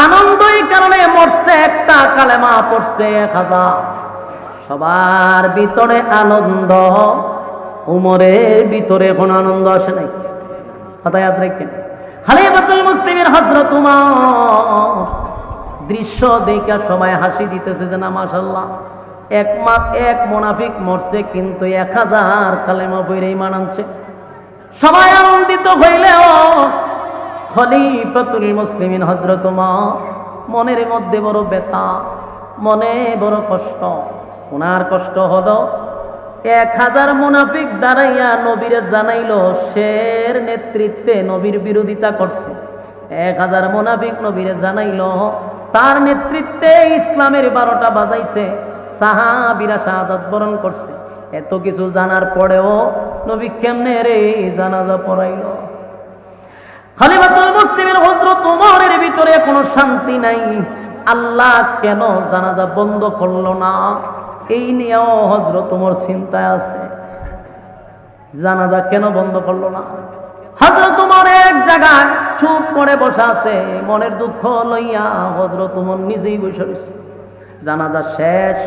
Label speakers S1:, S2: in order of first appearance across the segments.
S1: আনন্দই কারণে মরছে, একটা কালেমা পড়ছে 1000। সবার ভিতরে আনন্দ, উমরের ভিতরে কোনো আনন্দ আসে নাই। কথা ইয়াদ রাখেন। খলিফাতুল মুসলিমিন হযরত উমর দৃশ্য দেখে সবাই হাসি দিতেছে যে না মাশাআল্লাহ, এক মুনাফিক মরছে কিন্তু 1000 কালেমা পড়ে ঈমান আনছে। সবাই আনন্দিত হইলেও খলিফাতুল মুসলিমিন হযরত উমর মনের মধ্যে বড় ব্যথা, মনে বড় কষ্ট। ওনার কষ্ট হলো 1000 মুনাফিক দাঁড়াইয়া নবীরে জানাইলো সের নেতৃত্বে নবীর বিরোধিতা করছে। 1000 মুনাফিক নবীরে জানাইলো তার নেতৃত্বে ইসলামের 12টা বাজাইছে, সাহাবীরা শাহাদাত বরণ করছে। এত কিছু জানার পরেও নবী কেমনে রে জানাজা পড়াইলো? খলিফাতুল মুসলিমিন হযরত উমরের ভিতরে কোনো শান্তি নাই। আল্লাহ কেন জানাজা বন্ধ করলো না, এই নিয়েও হযরত উমর চিন্তায় আছে। জানাজা কেন বন্ধ করলো না? হযরত উমর এক জায়গায় চুপ করে বসে আছে, মনের দুঃখ লইয়া হযরত উমর নিজেই বসে রয়েছে। জানাজা শেষ,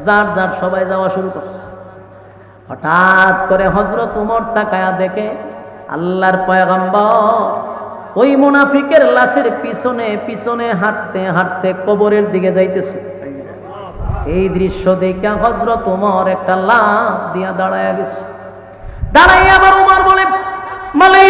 S1: যার যার সবাই যাওয়া শুরু করছে। হঠাৎ করে হযরত উমর তাকায়া দেখে আল্লাহর পয়গম্বর ওই মুনাফিকের লাশের পিছনে পিছনে হাঁটতে হাঁটতে কবরের দিকে যাইতেছে। এই দৃশ্য দেখে হযরত উমর একটা লাফ দিয়া দাঁড়ায়া গেছে। দাঁড়াইয়া আবার উমর বলে, মালিক,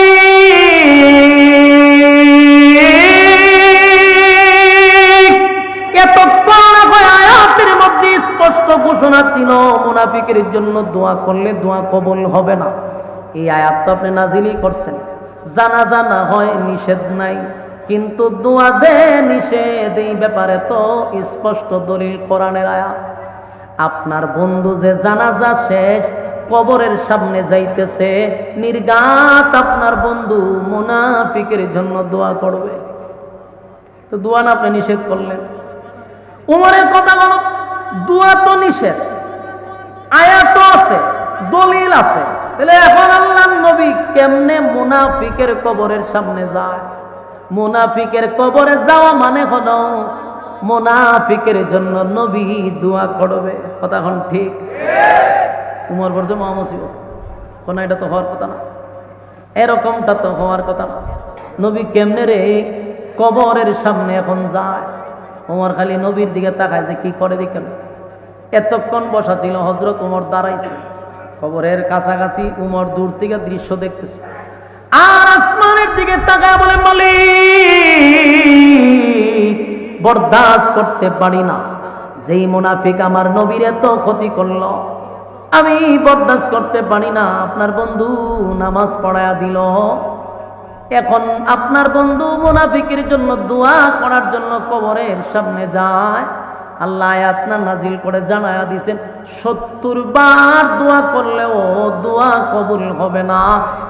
S1: এতক্ষণ আয়াতের মধ্যে স্পষ্ট ঘোষণা ছিল মুনাফিকের জন্য দোয়া করলে দোয়া কবুল হবে না। এই আয়াত তো আপনি নাজিলই করছেন। জানাজা না হয় নিষেধ নাই, কিন্তু দোয়া যে নিষেধ এই ব্যাপারে তো স্পষ্ট দলিল কোরআনের আয়াত। আপনার বন্ধু যে জানাজা শেষ কবরের সামনে যাইতেছে, নির্ঘাত আপনার বন্ধু মুনাফিকের জন্য দোয়া করবে, তো দোয়া না আপনি নিষেধ করলেন। উমরের কথা বলো, দোয়া তো নিষেধ, আয়াত আছে, দলিল আছে, তাহলে এখন আল্লাহর নবী কেমনে মুনাফিকের কবরের সামনে যায়? মুনাফিকের কবরে যাওয়া মানে হলো মুনাফিকের জন্য নবী দোয়া করবে। কথা এখন ঠিক? উমর বলছে মহামুসিবত, কোন এটা তো হওয়ার কথা না, এরকমটা তো হওয়ার কথা না। নবী কেমনে রে কবরের সামনে এখন যায়? উমর খালি নবীর দিকে তাকায় যে কি করে দেখেন। এতক্ষণ বসা ছিল, হযরত উমর দাঁড়াইছে কবরের কাছাকাছি, উমর দূর থেকে দৃশ্য দেখতেছে আর আসমানের দিকে তাকায় বলে, মালিক, বরদাস্ত করতে পারি না যেই মুনাফিক আমার নবীর এত ক্ষতি করলো, আমি বরদাস্ত করতে পারি না। আপনার বন্ধু নামাজ পড়ায়া দিল, এখন আপনার বন্ধু মুনাফিকের জন্য দোয়া করার জন্য কবরের সামনে যায়। আল্লাহ আয়াত নাজিল করে জানায়া দিয়েছেন 70 বার দোয়া করলেও দোয়া কবুল হবে না।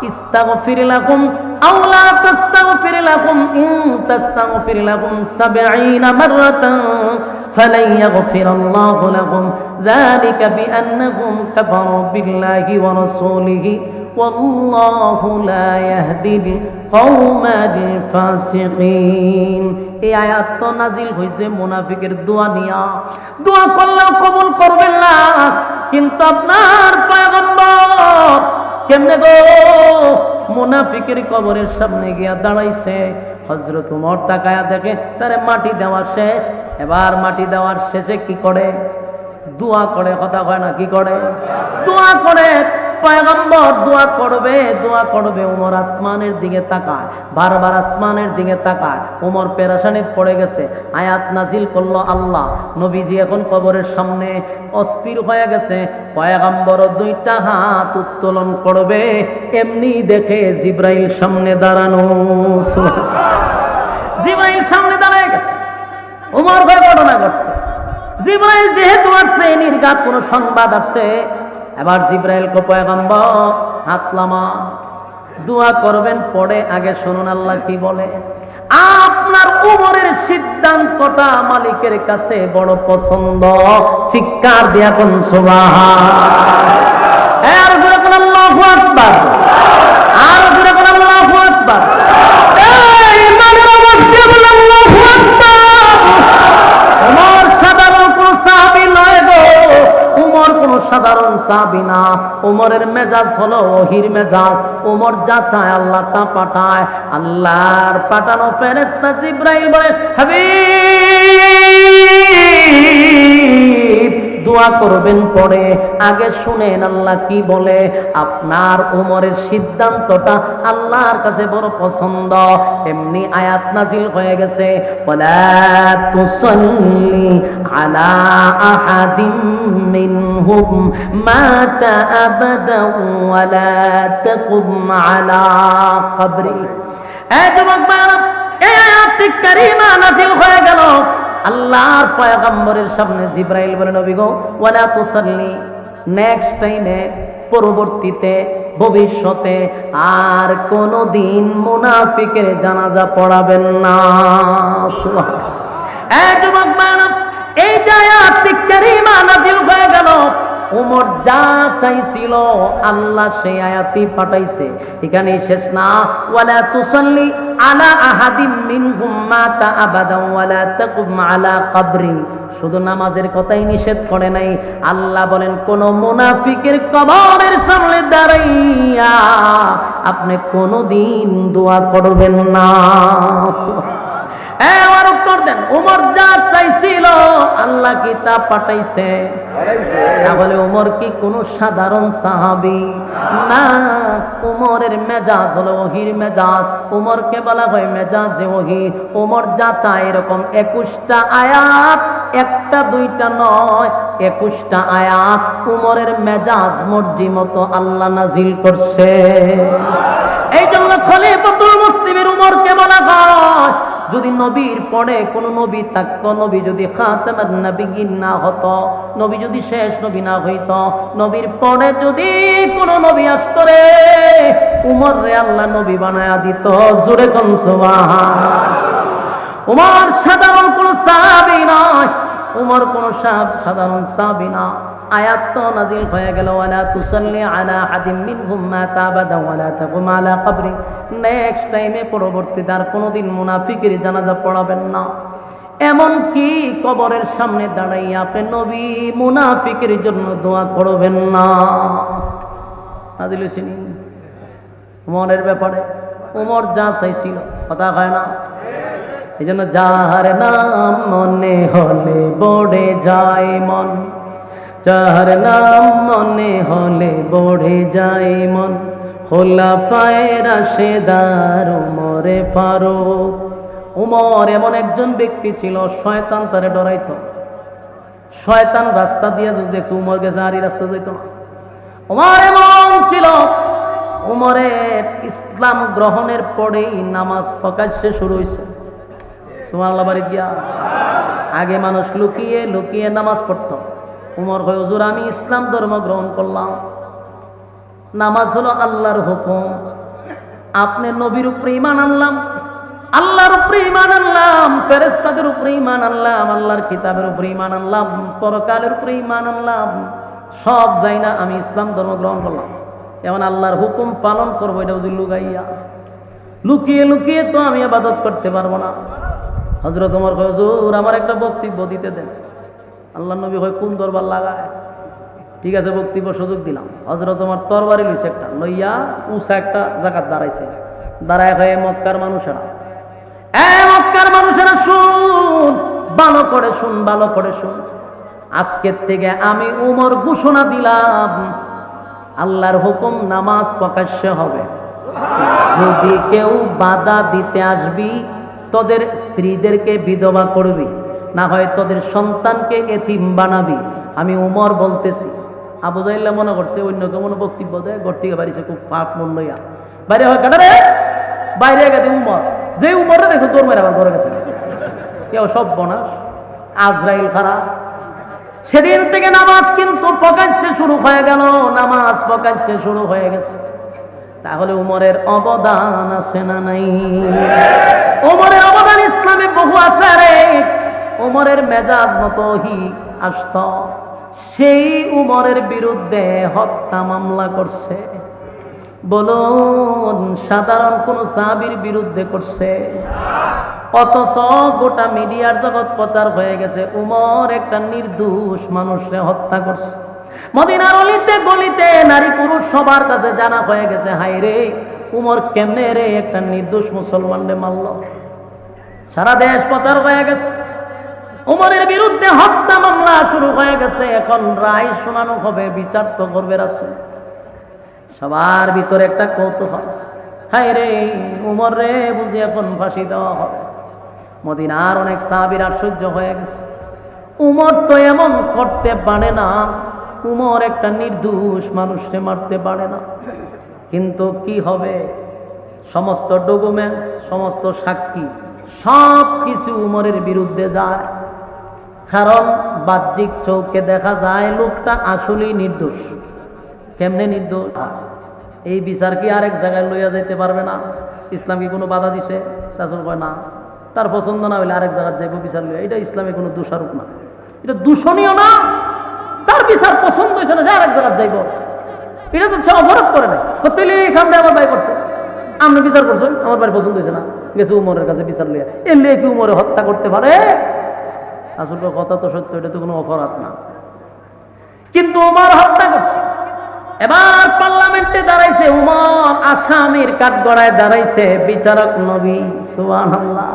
S1: ইস্তাগফির লাকুম আও লা তাস্তাগফির লাকুম ইন তাস্তাগফির লাকুম 70 মাররাতান ফালান ইয়াগফিরাল্লাহু লাকুম যালিকা বিআন্নাহুম কাফারু বিল্লাহি ওয়া রাসূলিহি ওয়াল্লাহু লা ইয়াহদিল কওমাল ফাসিকিন। এই আয়াত তো নাজিল হয়েছে মুনাফিকের দোয়া নিয়া। দোয়া করলেও কবুল করবেন না, কিন্তু আপনার পয়গম্বর কেমনে গো মুনাফিকের কবরের সামনে গিয়া দাঁড়াইছে। হযরত উমর তাকায়া দেখে তারে মাটি দেওয়া শেষ। এবার মাটি দেওয়ার শেষে কি করে? দোয়া করে। কথা কয় না, কি করে? দোয়া করে। পয়গম্বর দোয়া করবে, উমর আসমানের দিকে তাকায়, বারবার আসমানের দিকে তাকায়। উমর পেরেশানিতে পড়ে গেছে। আয়াত নাজিল করলো আল্লাহ, নবীজি এখন কবরের সামনে অস্থির হয়ে গেছে। পয়গম্বর 2টা হাত উত্তোলন করবে, এমনি দেখে জিব্রাইল সামনে দাঁড়ানো। জিব্রাইল সামনে দাঁড়ায় গেছে। উমর ভাই ঘটনা করছে, জিব্রাইল যেহেতু আসছে, নির্ঘাত কোনো সংবাদ আসছে। এবার জিব্রাইল কো পয়গম্বর হাত লামা, দোয়া করবেন, পড়ে আগে শুনুন আল্লাহ কি বলে। আপনার উমরের সিদ্ধান্তটা মালিকের কাছে বড় পছন্দ। চিৎকার দিয়া কোন সুবহান। আর জোরে কোন আল্লাহু আকবার, আর জোরে কোন আল্লাহু আকবার। এই মানের আওয়াজ দিয়ে বলেন আল্লাহু আকবার। সাধারণ সাহাবী না, ওমরের মেজাজ হলো ওহির মেজাজ। ওমর যা চায় আল্লাহ তা পাঠায়। আল্লাহর পাঠানো ফেরেশতা জিবরাইল বলে, হাবিব দোয়া করবেন পরে, আগে শুনেন আল্লাহ কি বলে। আপনার ওমরের সিদ্ধান্তটা আল্লাহর কাছে বড় পছন্দ। এমনি আয়াত নাজিল হয়ে গেছে, ওয়ালা তুসাল্লি আলা আহাদিম মিনহুম মাতা আবাদা ওয়ালা তাকুম আলা কবরি। এই যুবক ভাইরা, এই আয়াতটি কারিমা নাজিল হয়ে গেল। আল্লাহর পয়গম্বরের সামনে জিবরাইল বলে, নবী গো, ওয়ালা তুসাল্লি, নেক্সট টাইমে, পরবর্তীতে, ভবিষ্যতে আর কোনদিন মুনাফিকের জানাজা পড়াবেন না। এই যুবক ভাইরা, এই যে আয়াতটি কারিমা নাজিল হয়ে গেল, ওমর যা চাইছিল আল্লাহ সেই আয়াতই পাঠাইছে। এখানে শেষ না, ওয়ালা তুসাল্লি আলা আহাদিম মিনহুম মাতা আবাদা ওয়ালা তাকুম আলা কবরি। শুধু নামাজের কথাই নিষেধ করে নাই, আল্লাহ বলেন কোন মুনাফিকের কবরের সামনে দাঁড়াইয়া আপনি কোনদিন দোয়া করবেন না। আমার উত্তর দেন, ওমর যা চাইছিল আল্লাহ কি তা পাঠাইছে? তাহলে ওমর কি কোনো সাধারণ সাহাবী না? ওমরের মেজাজ হলো ওহির মেজাজ। ওমরকে বলা হয় মেজাজে ওহি। ওমর যা চায় এরকম 21টা আয়াত, একটা দুইটা নয়, 21টা আয়াত ওমরের মেজাজ মর্জি মতো আল্লাহ নাজিল করছে। এই জন্য খলিফাতুল মুসলিমের ওমরকে বলা হয়, যদি নবীর পরে কোন নবী থাকতো, নবী যদি খাতামান নবিয়্যিন না হতো, নবী যদি শেষ নবী না হইত, নবীর পরে যদি কোন নবী আসতো রে, উমর রে আল্লাহ নবী বানায়া দিত। জোরে কোন সুবহানাল্লাহ। উমর সাধারণ কোন সাহাবী নয়, উমর কোন সাধারণ সাহাবী না। আয়াত তো নাজিল হয়ে গেল, ওয়ালা তুসাল্লি আলা আহাদিম মিনহুম মাতা আবাদা ওয়ালা তাকুম আলা কবরি। নেক্সট টাইমে, পরবর্তীতে আর কোনোদিন মুনাফিকের জানাজা পড়াবেন না। এমন কি কবরের সামনে দাঁড়াইয়া আপনি নবী মুনাফিকের জন্য দোয়া করবেন না। নাজিল হইছেনি উমরের ব্যাপারে। উমর যা চাইছিল, কথা হয় না? এই জন্য যাহার নাম মনে হলে বড়ে যায় মন, যাহার নাম মনে হলে বড়ে যায় মন, খোলাফায়ে রাশেদার উমরে ফারুক। উমর এমন একজন ব্যক্তি ছিল, শয়তান তারে ডরাইতো। শয়তান রাস্তা দিয়ে যদি দেখছে উমর গেছে, আর এই রাস্তা যাইতো না। উমর এমন ছিল, উমরের ইসলাম গ্রহণের পরেই নামাজ প্রকাশ্যে শুরু হয়েছে। সুবহানাল্লাহ বাড়ি গিয়া আগে মানুষ লুকিয়ে লুকিয়ে নামাজ পড়তো। উমর কয়, হুজুর আমি ইসলাম ধর্ম গ্রহণ করলাম। নামাজ হলো আল্লাহর হুকুম, আপনি নবীর উপরে ঈমান আনলাম, আল্লাহর উপরে ঈমান আনলাম, ফেরেশতাদের উপরে ঈমান আনলাম, আল্লাহর কিতাবের উপরে ঈমান আনলাম, পরকালের উপরে ঈমান আনলাম, সব যাই না আমি ইসলাম ধর্ম গ্রহণ করলাম। এখন আল্লাহর হুকুম পালন করবো, এটা যদি লুকাইয়া লুকিয়ে লুকিয়ে তো আমি ইবাদত করতে পারবো না। হযরত ওমর কয়, হুজুর আমার একটা বক্তব্য দিতে দেন। আল্লাহ নবী হয় কোন দরবার লাগায়? ঠিক আছে, বক্তব্য সুযোগ দিলাম। হযরত ওমর তরবারি লইছে একটা, লইয়া উঁচা একটা জায়গায় দাঁড়াইছে। দাঁড়ায় হয়, মক্কার মানুষেরা, মক্কার মানুষেরা শুন, ভালো করে শুন, ভালো করে শুন। আজকের থেকে আমি উমর ঘোষণা দিলাম, আল্লাহর হুকুম নামাজ প্রকাশ্যে হবে। যদি কেউ বাধা দিতে আসবি, তোদের স্ত্রীদেরকে বিধবা করবি, না হয় তোদের সন্তানকে এতিম বানাবি। আমি উমর বলতেছি। আবু জাহেল মনে করছে অন্য কেমন বক্তব্য দেয়, ঘর থেকে বাড়িছে খুব পাপ মন লইয়া বাইরে হয় কাটারে, বাইরে গেছে উমর, যে উমরে দেখছো তোর মেরে আবার ঘরে গেছে। কেউ সব বনাস, আজরাইল খারাপ। সেদিন থেকে নামাজ কিন্তু প্রকাশ্যে শুরু হয়ে গেল, নামাজ প্রকাশ্যে শুরু হয়ে গেছে। তাহলে উমরের অবদান আছে না নাই? উমরের অবদান ইসলামে বহু আছে রে। উমরের মেজাজ মতো হি আসত, সেই উমরের বিরুদ্ধে হত্যা মামলা করছে। বলুন, সাধারণ কোন সাহাবীর বিরুদ্ধে করছে? অথচ গোটা মিডিয়ার জগৎ প্রচার হয়ে গেছে উমর একটা নির্দোষ মানুষকে হত্যা করছে। মদিনার অলিতে গলিতে নারী পুরুষ সবার কাছে জানা হয়ে গেছে, হায় রে উমর কেমনে রে একটা নির্দোষ মুসলমানরে মারল। সারা দেশ প্রচার হয়ে গেছে, উমরের বিরুদ্ধে হত্যা মামলা শুরু হয়ে গেছে। এখন রায় শোনানো হবে, বিচার তো করবে রাসূল। সবার ভিতরে একটা কৌতূহল, হায় রে উমর রে বুঝি এখন ফাঁসি দেওয়া হবে। মদিনার অনেক সাহাবীর আশ্চর্য হয়ে গেছে, উমর তো এমন করতে পারে না, উমর একটা নির্দোষ মানুষকে মারতে পারে না। কিন্তু কি হবে, সমস্ত ডকুমেন্টস, সমস্ত সাক্ষী সব কিছু উমরের বিরুদ্ধে যায়। কারণ বাহ্যিক চৌকে দেখা যায় লোকটা আসলেই নির্দোষ। কেমনে নির্দোষ? এই বিচার কি আরেক জায়গায় লইয়া যাইতে পারবে না? ইসলাম কি কোনো বাধা দিছে? রাসূল কয় না, তার পছন্দ না হইলে আরেক জায়গায় যাইব বিচার লইয়া। এটা ইসলামে কোনো দোষারোপ না, এটা দূষণীয় না। তার বিচার পছন্দ হয়েছে না, সে আরেক জায়গায় যাইব, এটা তো সে অপরাধ করে নাই। তুই এখান থেকে আমার ভাই করছে, আপনি বিচার করছেন, আমার বাড়ি পছন্দ হয়েছে না, গেছে উমরের কাছে বিচার লইয়া। এর লিয়ে কি উমরে হত্যা করতে পারে? আসলে কথা তো সত্য, এটা তো কোনো অপরাধ না। কিন্তু উমর হত্যা করছে। এবার পার্লামেন্টে দাঁড়াইছে উমর, আসামির কাঠগড়ায় দাঁড়াইছে বিচারক নবী। সুবহানাল্লাহ,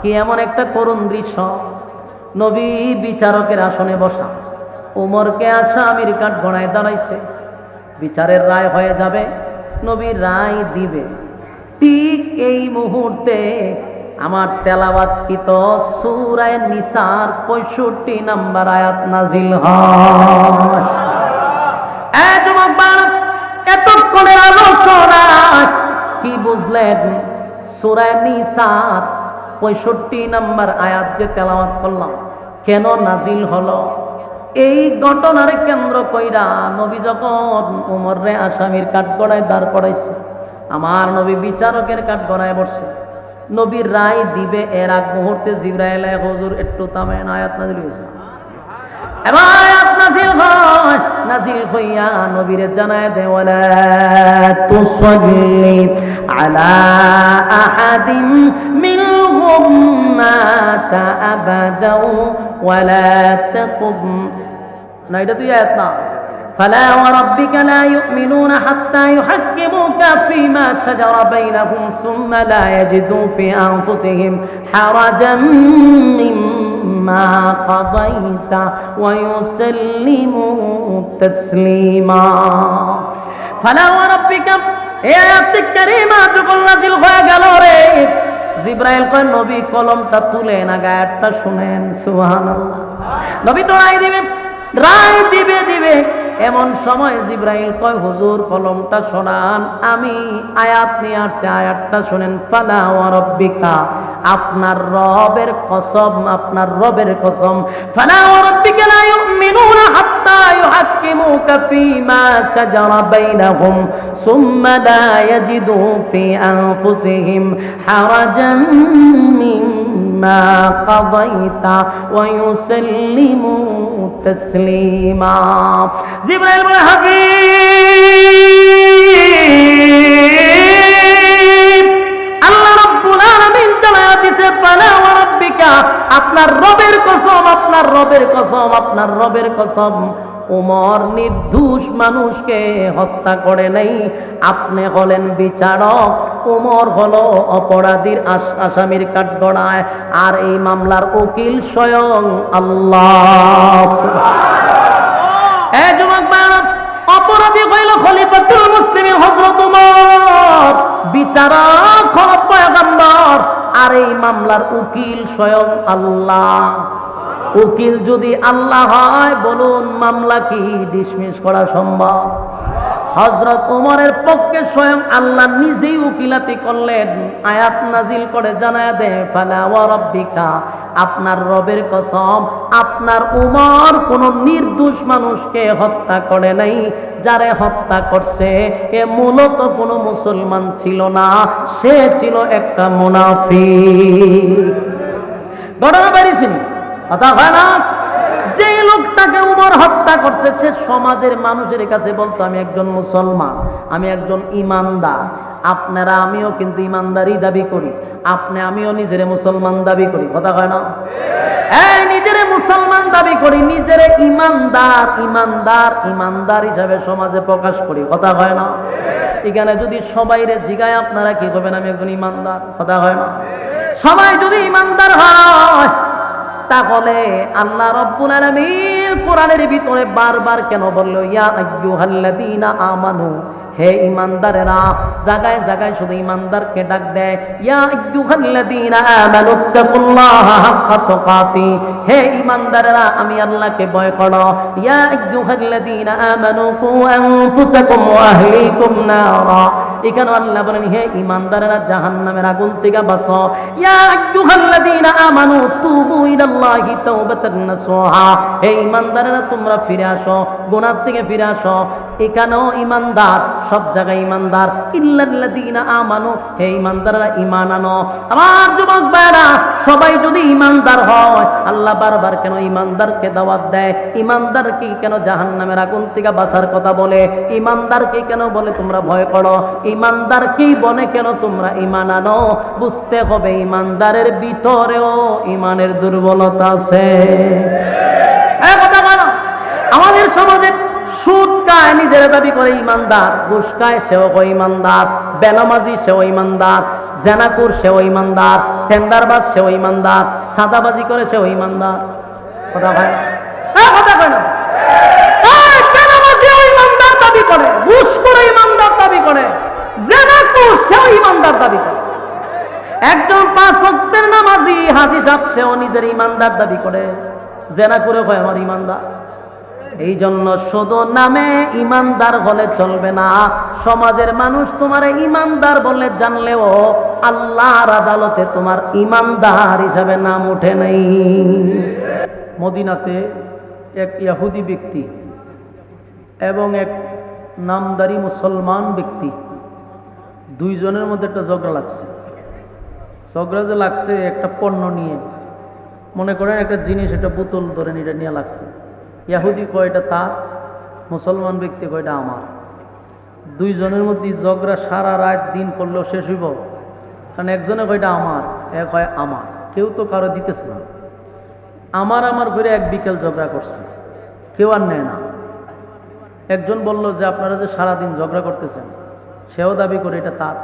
S1: কি এমন একটা করুণ দৃশ্য! নবী বিচারকের আসনে বসা, উমরকে আসামির কাঠগড়ায় দাঁড়াইছে। বিচারের রায় হয়ে যাবে, নবী রায় দিবে। ঠিক এই মুহূর্তে আমার তেলাওয়াতকৃত সূরা নিসার 65 নম্বর আয়াত নাজিল হয়। যুবক বালক, এতক্ষণের আলোচনা কি বুঝলেন? সূরা নিসার 65 নম্বর আয়াত যে তেলাওয়াত করলাম, কেন নাজিল হলো? এই ঘটনার কেন্দ্র কইরা নবী যখন উমরে আসামির কাঠগড়ায় দাঁড় করাইছে, আমার নবী বিচারকের কাঠগড়ায় বসছে, নবীর রায় দিবে। এর আগ মুহূর্তে জিবরাইল হুজুর একটু থামেন, আয়াত নাজিল হয়েছে। এবার আয়াত নাজিল হয়, নাজিল হইয়া নবীরে জানায় দে, ওয়ালা তুসাল্লি আলা আহাদিম মিনহুম মাতা আবাদাও ওয়ালা তাকুম। না, এটা তুই আয়াত না। فلا وربك لا يؤمنون حتى يحكموك فيما شجر بينهم ثم لا يجدوا في أنفسهم حرجا مما قضيت ويسلموا تسليما। فلا وربك এই আয়াতটি কারীমা যখন নাযিল হয়ে গেল রে, জিবরাইল কয় নবী কলমটা তুলেন, আগে আয়াতটা শুনেন। সুবহানাল্লাহ। নবী তো রায় দিবে, রায় দিবে দিবে। এমন সময় জিবরাইল কয় হুজুর কলমটা শোনান, আমি আয়াত নিয়ে আসছি, আয়াতটা শুনেন। ফালা ওয়া রাব্বিকা, আপনার রবের কসম, আপনার রবের কসম। ফালা ওয়া রাব্বিকা লা ইউমিনুনা হাত্তা ইউহাক্কিমুকা ফীমা শাজারা বাইনাহুম সুম্মা লা ইয়াজিদু ফি আনফুসিহিম হারাজান মিম্মা কাযাইতা ওয়া ইউসাল্লিমু তাসলিমা। জিবরাইল বলে, হাবিব, আল্লাহ রাব্বুল আলামিন জানায়া দিয়েছে, ফালা ওয়া রাব্বিকা, আপনার রবের কসম, আপনার রবের কসম, আপনার রবের কসম, উমর নির্দোষ মানুষকে হত্যা করে নাই। আপনি হলেন বিচারক, উমর হলো অপরাধীর আসামির কাঠগড়ায়, আর এই মামলার উকিল স্বয়ং আল্লাহ। অপরাধী হইল খলিফাতুল মুসলিমিন হযরত ওমর, বিচারক হলো পয়গম্বর, আর এই মামলার উকিল স্বয়ং আল্লাহ। উকিল যদি আল্লাহ হয়, বলুন মামলা কি ডিসমিস করা সম্ভব? হযরত ওমরের পক্ষে স্বয়ং আল্লাহ নিজেই উকিলাতি করলেন। আয়াত নাজিল করে জানায় দে, ফালা ওয়া রাব্বিকা, আপনার রবের কসম, আপনার উমর কোন নির্দোষ মানুষকে হত্যা করে নাই। যারে হত্যা করছে এ মূলত কোনো মুসলমান ছিল না, সে ছিল একটা মুনাফিক। ঘটনা বেরিয়েছেন কথা হয় না? যে লোকটাকে উমর হত্যা করছে, সে সমাজের মানুষের কাছে বলতো আমি একজন মুসলমান, আমি একজন ইমানদার। আপনারা আমিও কিন্তু ইমানদারি দাবি করি, আমিও নিজের মুসলমান দাবি করি। কথা হয় না? এই নিজের মুসলমান দাবি করি, নিজের ইমানদার ইমানদার ইমানদার হিসাবে সমাজে প্রকাশ করি, কথা হয় না? এখানে যদি সবাইরে জিগায় আপনারা কি করবেন আমি একজন ইমানদার, কথা হয় না? সবাই যদি ইমানদার হয় তাহলে আল্লাহ রাব্বুল আলামিন কোরআনের ভিতরে বারবার কেন বললো ইয়া আইয়ুহাল্লাযীনা আমানু, হে ইমানদারেরা, জায়গায় জায়গায় শুধু ইমানদারকে ডাক দেয়, ইয়া আইয়ুহাল্লাযীনা আমানুত্তাকুল্লাহা হাক্কা তুকাতি, হে ইমানদারেরা আমি আল্লাহকে ভয় করো, ইয়া আইয়ুহাল্লাযীনা আমানু কু আনফুসাকুম ওয়া আহলিকুম নারা, এখানে আল্লাহ বলেন হে ইমানদারেরা জাহান্নামের আগুন থেকে বাঁচো, ইয়া আইয়ুহাল্লাযীনা আমানু তুবু ইলাল্লাহি তাওবাতান নাসুহা, হে ইমানদারেরা তোমরা ফিরে আসো, গুনাহ থেকে ফিরে আসো। এখানেও ইমানদার, সব জায়গায় ইমানদার, ইল্লাল্লাযীনা আমানু, হে ইমানদাররা ঈমান আনো। আমার যুবক ভাইরা, সবাই যদি ইমানদার হয়, আল্লাহ বারবার কেন ইমানদারকে দাওয়াত দেয়? ইমানদারকে কেন জাহান্নামের আগুন থেকে বাঁচার কথা বলে? ইমানদারকে কেন বলে তোমরা ভয় করো? ইমানদারকেই বলে কেন তোমরা ঈমান আনো? বুঝতে হবে ইমানদারের ভিতরেও ঈমানের দুর্বলতা আছে। কথা বলো, আমাদের সমাজে সুদ খায় নিজের দাবি করে ইমানদার, ঘুষ খায় সেও হয় ইমানদার, বেনামাজি সেও ইমানদার, জেনাকুর সেও ইমানদার, টেন্ডারবাজ সেও ইমানদার, সাদাবাজি করে সেও ইমানদার, কথা হয় না? কথা হয় না? বেনামাজিও ইমানদার দাবি করে, ঘুষ করে ইমানদার দাবি করে, জেনাকুর সেও ইমানদার দাবি করে। একজন 5 ওয়াক্তের নামাজি হাজী সাহেব সেও নিজের ইমানদার দাবি করে, জেনাকুরে হয় আমার ইমানদার। এই জন্য শুধু নামে ইমানদার হলে চলবে না, সমাজের মানুষ তোমার ইমানদার বলে জানলেও আল্লাহর আদালতে তোমার ইমানদার হিসাবে নাম ওঠে নাই। মদিনাতে এক ইহুদি ব্যক্তি এবং এক নামদারি মুসলমান ব্যক্তি, দুইজনের মধ্যে একটা ঝগড়া লাগছে। ঝগড়া যে লাগছে একটা পণ্য নিয়ে, মনে করেন একটা জিনিস, একটা বোতল ধরেন, এটা নিয়ে লাগছে। ইহুদি কয় এটা তার, মুসলমান ব্যক্তি কয় এটা আমার। দুইজনের মধ্যে ঝগড়া সারা রাত দিন করলেও শেষ হইব? কারণ একজনে কয় এটা আমার, এক হয় আমার, কেউ তো কারো দিতেছে না। আমার আমার করে এক বিকেল ঝগড়া করছে, কেউ আর নেয় না। একজন বলল যে আপনারা যে সারাদিন ঝগড়া করতেছেন, সেও দাবি করে এটা তার,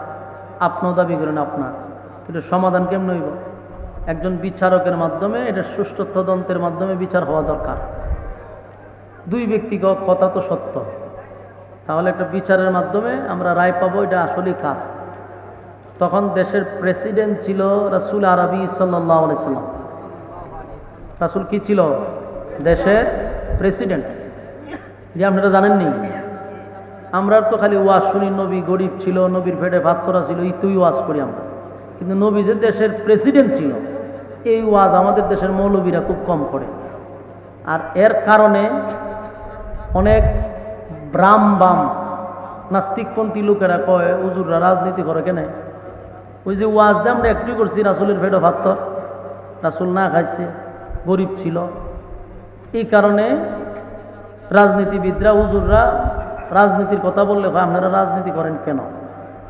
S1: আপনিও দাবি করেন আপনার, কিন্তু সমাধান কেমন হইব? একজন বিচারকের মাধ্যমে, এটা সুষ্ঠু তদন্তের মাধ্যমে বিচার হওয়া দরকার। দুই ব্যক্তিগত কথা তো সত্য, তাহলে একটা বিচারের মাধ্যমে আমরা রায় পাবো এটা আসলেই কার। তখন দেশের প্রেসিডেন্ট ছিল রাসূল আরবি সাল্লাল্লাহু আলাইহি সাল্লাম। রাসূল কি ছিল? দেশের প্রেসিডেন্ট। এটা আপনারা জানেননি? আমরা তো খালি ওয়াজ শুনি, নবী গরিব ছিল, নবীর পেটে ভাত তোরা ছিল, তুই ওয়াজ করি আমরা। কিন্তু নবী যে দেশের প্রেসিডেন্ট ছিল, এই ওয়াজ আমাদের দেশের মৌলবীরা খুব কম করে। আর এর কারণে অনেক বাম নাস্তিকপন্থী লোকেরা কয় হুজুররা রাজনীতি করে কেন? ওই যে ওয়াজ দিয়ে আমরা একটু করছি, রাসূলের পেটে ভাত তোর, রাসূল না খাইছে, গরিব ছিল, এই কারণে রাজনীতিবিদরা, হুজুররা রাজনীতির কথা বললে হয় আপনারা রাজনীতি করেন কেন?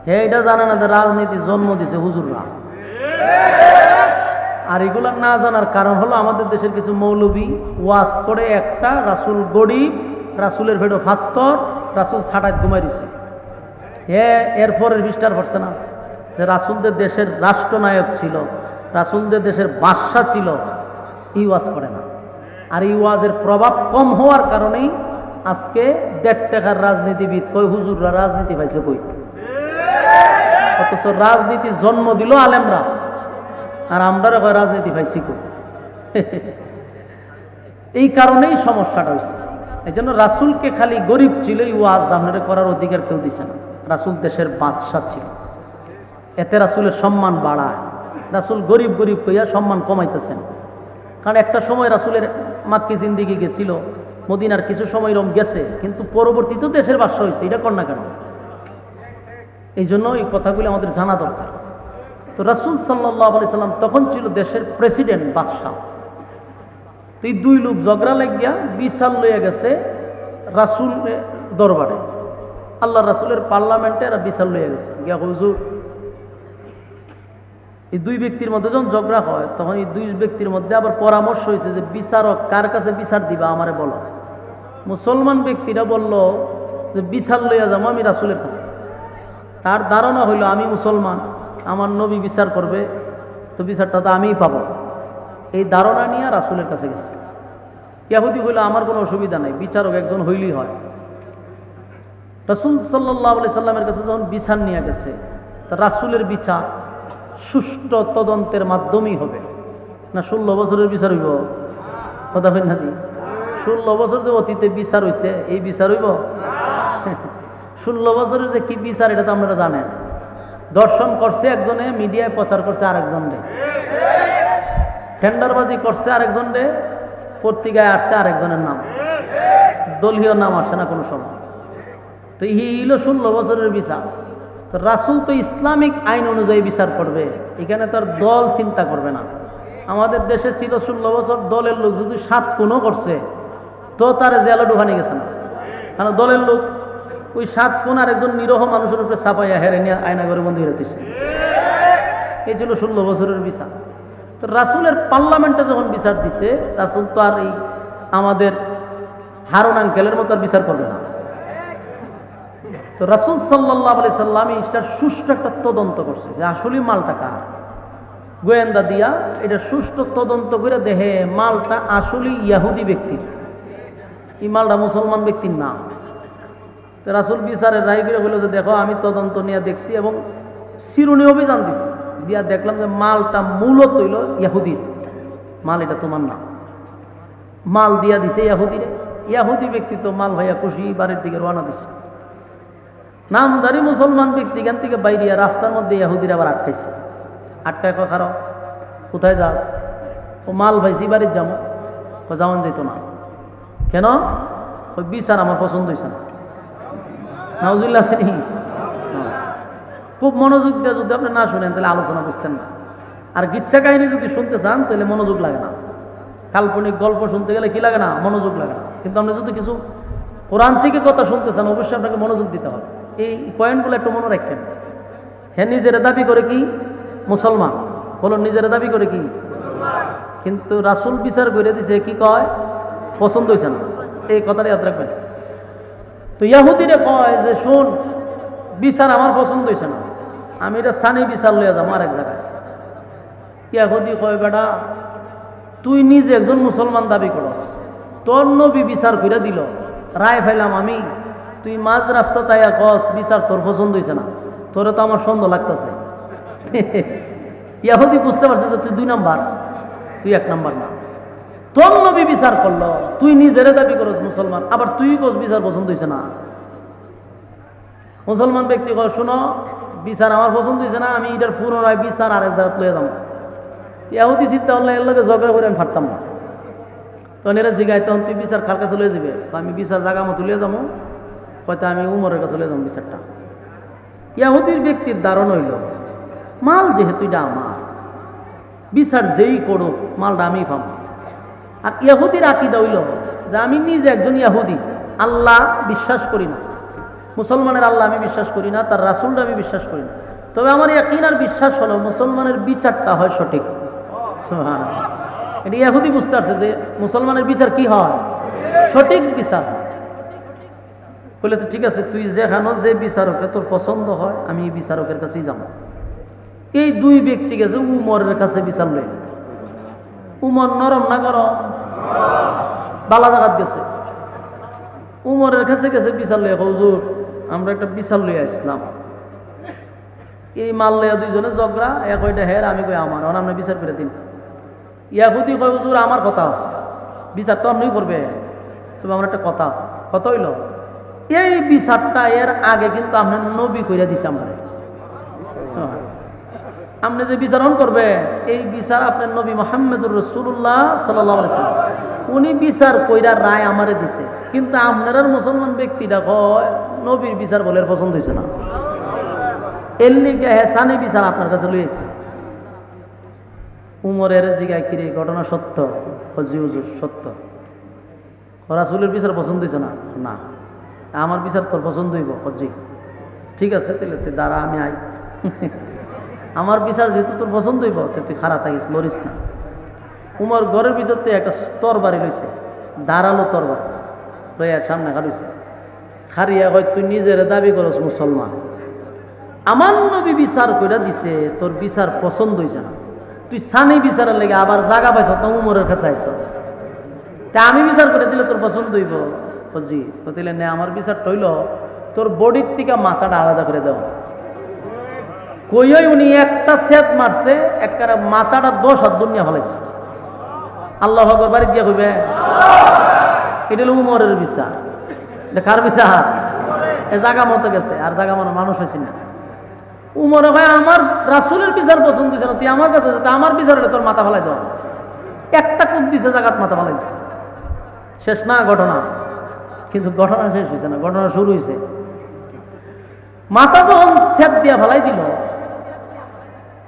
S1: হে এটা জানে না যে রাজনীতি জন্ম দিছে হুজুররা। আর এগুলো না জানার কারণ হলো আমাদের দেশের কিছু মৌলবী ওয়াজ করে একটা, রাসূল গরিব, রাসূলের ভেড়ো ফাত্তর, রাসূল ছাটায় ঘুমাই দিছে। এরপরের পৃষ্ঠার পড়ছে না যে রাসূলদের দেশের রাষ্ট্রনায়ক ছিল, রাসূলদের দেশের বাদশা ছিল, এই ওয়াজ করে না। আর এই ওয়াজের প্রভাব কম হওয়ার কারণেই আজকে 1.5 টাকার রাজনীতিবিদ কই হুজুররা রাজনীতি পাইছে কই? অথচ রাজনীতি জন্ম দিল আলেমরা, আর আমরা কয় রাজনীতি পাইছি কই? এই কারণেই সমস্যাটা হয়েছে। এই জন্য রাসূলকে খালি গরিব ছিল এই ওয়াজ আপনারা করার অধিকার কেউ দিছে না। রাসূল দেশের বাদশা ছিল, এতে রাসূলের সম্মান বাড়ায়। রাসূল গরিব গরিব কইয়া সম্মান কমাইতেছেন। কারণ একটা সময় রাসূলের মাক্কি জিন্দিগি গেছিল, মদিনার কিছু সময় রম গেছে, কিন্তু পরবর্তীতে দেশের বাদশা হয়েছে, এটা কর না কেন? এই জন্য এই কথাগুলি আমাদের জানা দরকার। তো রাসূল সাল্লাল্লাহু আলাইহি সাল্লাম তখন ছিল দেশের প্রেসিডেন্ট, বাদশা। তো এই দুই লোক ঝগড়া লাগিয়া বিচার লইয়া গেছে রাসূল দরবারে, আল্লাহ রাসূলের পার্লামেন্টে, এরা বিচার লইয়া গেছে গিয়া, হুজুর এই দুই ব্যক্তির মধ্যে যখন ঝগড়া হয় তখন এই দুই ব্যক্তির মধ্যে আবার পরামর্শ হয়েছে যে বিচারক কার কাছে বিচার দিবা আমারে বলো। মুসলমান ব্যক্তিরা বলল যে বিচার লইয়া যাবো আমি রাসূলের কাছে। তার ধারণা হইল আমি মুসলমান, আমার নবী বিচার করবে, তো বিচারটা তো আমিই পাবো। এই ধারণা নিয়ে রাসূলের কাছে গেছে। ইহুদি হইল আমার কোনো অসুবিধা নাই, বিচারক একজন হইলেই হয়। রাসূল সাল্লাল্লাহু আলাইহি সাল্লামের কাছে যখন বিচার নিয়ে গেছে, তা রাসূলের বিচার সুষ্ঠু তদন্তের মাধ্যমেই হবে। না 16 বছরের বিচার হইব? কথা হয় না দি 16 বছর যে অতীতে বিচার হইছে এই বিচার হইব? 16 বছরের যে কি বিচার এটা তো আপনারা জানেন। দর্শন করছে একজনে, মিডিয়ায় প্রচার করছে আরেকজনে, টেন্ডারবাজি করছে আরেকজনে, পত্রিকায় আসছে আরেকজনের নাম, দলীয় নাম আসে না কোনো সময়। তো এই হইল 16 বছরের বিচার। তো রাসূল তো ইসলামিক আইন অনুযায়ী বিচার করবে, এখানে তার দল চিন্তা করবে না। আমাদের দেশে ছিল 16 বছর দলের লোক যদি 7 খুনও করছে তো তারা জেলে ঢুকানি গেছে না, কারণ দলের লোক ওই 7 খুন আর একজন নিরহ মানুষের উপরে চাপাইয়া হেরে নিয়ে আয়না করে বন্দী হইতেছে। এই ছিল 16 বছরের বিচার। তো রাসূলের পার্লামেন্টে যখন বিচার দিছে, রাসূল তো আর এই আমাদের হারুন আঙ্কেলের মতো আর বিচার করবে না। তো রাসূল সাল্লাল্লাহু আলাইহি সাল্লাম এটার সুষ্ঠু একটা তদন্ত করছে যে আসলে মালটা কার। গোয়েন্দা দিয়া এটা সুষ্ঠু তদন্ত করে দেখে মালটা আসলে ইহুদি ব্যক্তির, এই মালটা মুসলমান ব্যক্তির না। তো রাসূল বিচারের রায় করে বলল যে দেখো আমি তদন্ত নিয়ে দেখছি এবং শিরুনি অভিযান দিছি, দিয়া দেখলাম যে মালটা মূলত হইল ইহুদির মাল, এটা তোমার না। মাল দিয়া দিছে ইহুদিরে, ইহুদি ব্যক্তি তো মাল ভাইয়া খুশি বাড়ির দিকে রওনা দিছে। নামদারি মুসলমান ব্যক্তি এখান থেকে বাইরে রাস্তার মধ্যে ইহুদিরা আবার আটকাইছে। আটকায় খারাপ কোথায় যাস? ও মাল ভাইছি বাড়ির যাবো। যাওয়ান যেত না কেন? ওই বিচার আমার পছন্দ হয়েছে না। নাউজুবিল্লাহ আসেনি? খুব মনোযোগ দিয়ে যদি আপনি না শুনেন তাহলে আলোচনা বুঝতেন না। আর গিচ্ছা কাহিনী যদি শুনতে চান তাহলে মনোযোগ লাগে না। কাল্পনিক গল্প শুনতে গেলে কি লাগে না? মনোযোগ লাগে না। কিন্তু আপনি যদি কিছু কোরআন থেকে কথা শুনতে চান অবশ্যই আপনাকে মনোযোগ দিতে হবে। এই পয়েন্টগুলো একটু মনে রাখেন। হ্যাঁ, নিজেরা দাবি করে কি মুসলমান, বলুন নিজেরা দাবি করে কি, কিন্তু রাসূল বিচার করে দিছে কি কয় পছন্দ হয়েছে না, এই কথাটা ইয়াদ রাখবেন। তো ইহুদিরে কয় যে শোন বিচার আমার পছন্দ হয়েছে না, আমি এটা সানি বিচার লইয়া যাবো আরেক জায়গায়। ইহুদি কয় বেটা তুই নিজে একজন মুসলমান দাবি করস, তোর নবী বিচার করে দিল, রায় ফাইলাম আমি, তুই মাঝ রাস্তা তাইয়া কস বিচার তোর পছন্দ হয়েছে না, তোরে তো আমার সন্দেহ লাগতেছে। ইহুদি বুঝতে পারছে যে তুই 2 নাম্বার, তুই 1 নাম্বার না। তোর নবী বিচার করলো, তুই নিজেরে দাবি করস মুসলমান, আবার তুই কস বিচার পছন্দ হয়েছে না। মুসলমান ব্যক্তি কয় শোনো বিচার আমার পছন্দ হয়েছে না, আমি এটার পুনরায় বিচার আরেক জায়গায় লয়ে যাবো। ইহুদি চিন্তা করলে এর লগে ঝগড়া করে আমি পারতাম না। তখন এরা জিগায় তখন তুই বিচার কার কাছে লয়ে যাবে? আমি বিচার জায়গা মতো লয়ে যাবো, হয়তো আমি উমরের কাছে লয়ে যাবো বিচারটা। ইহুদির ব্যক্তির ধারণা হইল মাল যেহেতু এটা আমার, বিচার যেই করুক মালটা আমি পাবো। আর ইহুদির আকীদা হইল যে আমি নিজে একজন ইহুদি, আল্লাহ বিশ্বাস করি না, মুসলমানের আল্লাহ আমি বিশ্বাস করি না, তার রাসূলটা আমি বিশ্বাস করি না, তবে আমার ইয়াকিন আর বিশ্বাস হলো মুসলমানের বিচারটা হয় সঠিক। সুবহানাল্লাহ। এটা ইহুদি বুঝতে পারছে যে মুসলমানের বিচার কি হয়, সঠিক বিচার। বলে তো ঠিক আছে, তুই যেখানে যে বিচারকে তোর পছন্দ হয় আমি এই বিচারকের কাছেই যাব। এই 2 ব্যক্তি গেছে উমরের কাছে বিচার লই। উমর নরম না গরম? বালা জায়গাত গেছে, উমরের কাছে গেছে বিচার লইয়া, হুজুর আমরা একটা বিচার লইয়া আসলাম, এই মাল লইয়া 2 জনে ঝগড়া, এক কয়টা হের আমি কই আমার, আপনি বিচার করে দিন। ইহুদি কয় হুজুর আমার কথা আছে, বিচার তো আপনিই করবে, তবে আমার একটা কথা আছে। কথা হইল এই বিচারটা এর আগে কিন্তু আপনার নবী কইরা দিছে আমার, আপনি যে বিচারণ করবে এই বিচার আপনার নবী মুহাম্মদুর রাসূলুল্লাহ সাল্লাল্লাহু আলাইহি ওয়াসাল্লাম উনি বিচার কইরা রায় আমারে দিছে, কিন্তু আপনার আর মুসলমান ব্যক্তিটা কয় নবীর বিচার বলে পছন্দ হয়েছে না, এর লিগে হেসানি বিচার আপনার কাছে লইছে। উমরের জিগায় কিরে ঘটনা সত্য? জি হুজুর সত্য। রাসূলের বিচার পছন্দ হয়েছে না? না। আমার বিচার তোর পছন্দ হইব? জি ঠিক আছে, তাহলে তুই দাঁড়া আমি আই। আমার বিচার যেহেতু তোর পছন্দই পাও তুই খারাপ থাকিস লড়িস না। উমর ঘরের ভিতর থেকে একটা তরবারি লইছে, দাঁড়ালো তরবারি লইয়ার সামনে খাড়িছে, খারিয়া কয় তুই নিজের দাবি করস মুসলমান, আমার নবী বিচার করে দিছে, তোর বিচার পছন্দ হইছে না, তুই সানি বিচারের লেগে আবার জায়গা পাইছ তো উমরের কাছে আইসস, তা আমি বিচার করে দিলে তোর পছন্দ হইব? জি দিলে নে, আমার বিচারটা হইল তোর বডির থেকে মাথাটা আলাদা করে দেওয়া। কইই উনি একটা সেট মারছে, একবারে মাথাটা 10 হাত দুনিয়া ফেলাইছে। আল্লাহু আকবার বাড়ি দিয়া কইবে এটা হলো উমরের বিচার। কার বিচার? এ জায়গা মতো গেছে, আর জায়গা মতো মানুষ হয়েছে না। উমরে ভাই আমার রাসূলের বিচার পছন্দ হয়েছে না, তুই আমার কাছে আমার বিচার হলে তোর মাথা ফেলাই দেওয়া। একটা কূপ দিছে, জায়গাত মাথা ফেলাই দিছে। শেষ না ঘটনা, কিন্তু ঘটনা শেষ হয়েছে না, ঘটনা শুরু হয়েছে। মাথা যখন সেট দিয়া ফেলাই দিল,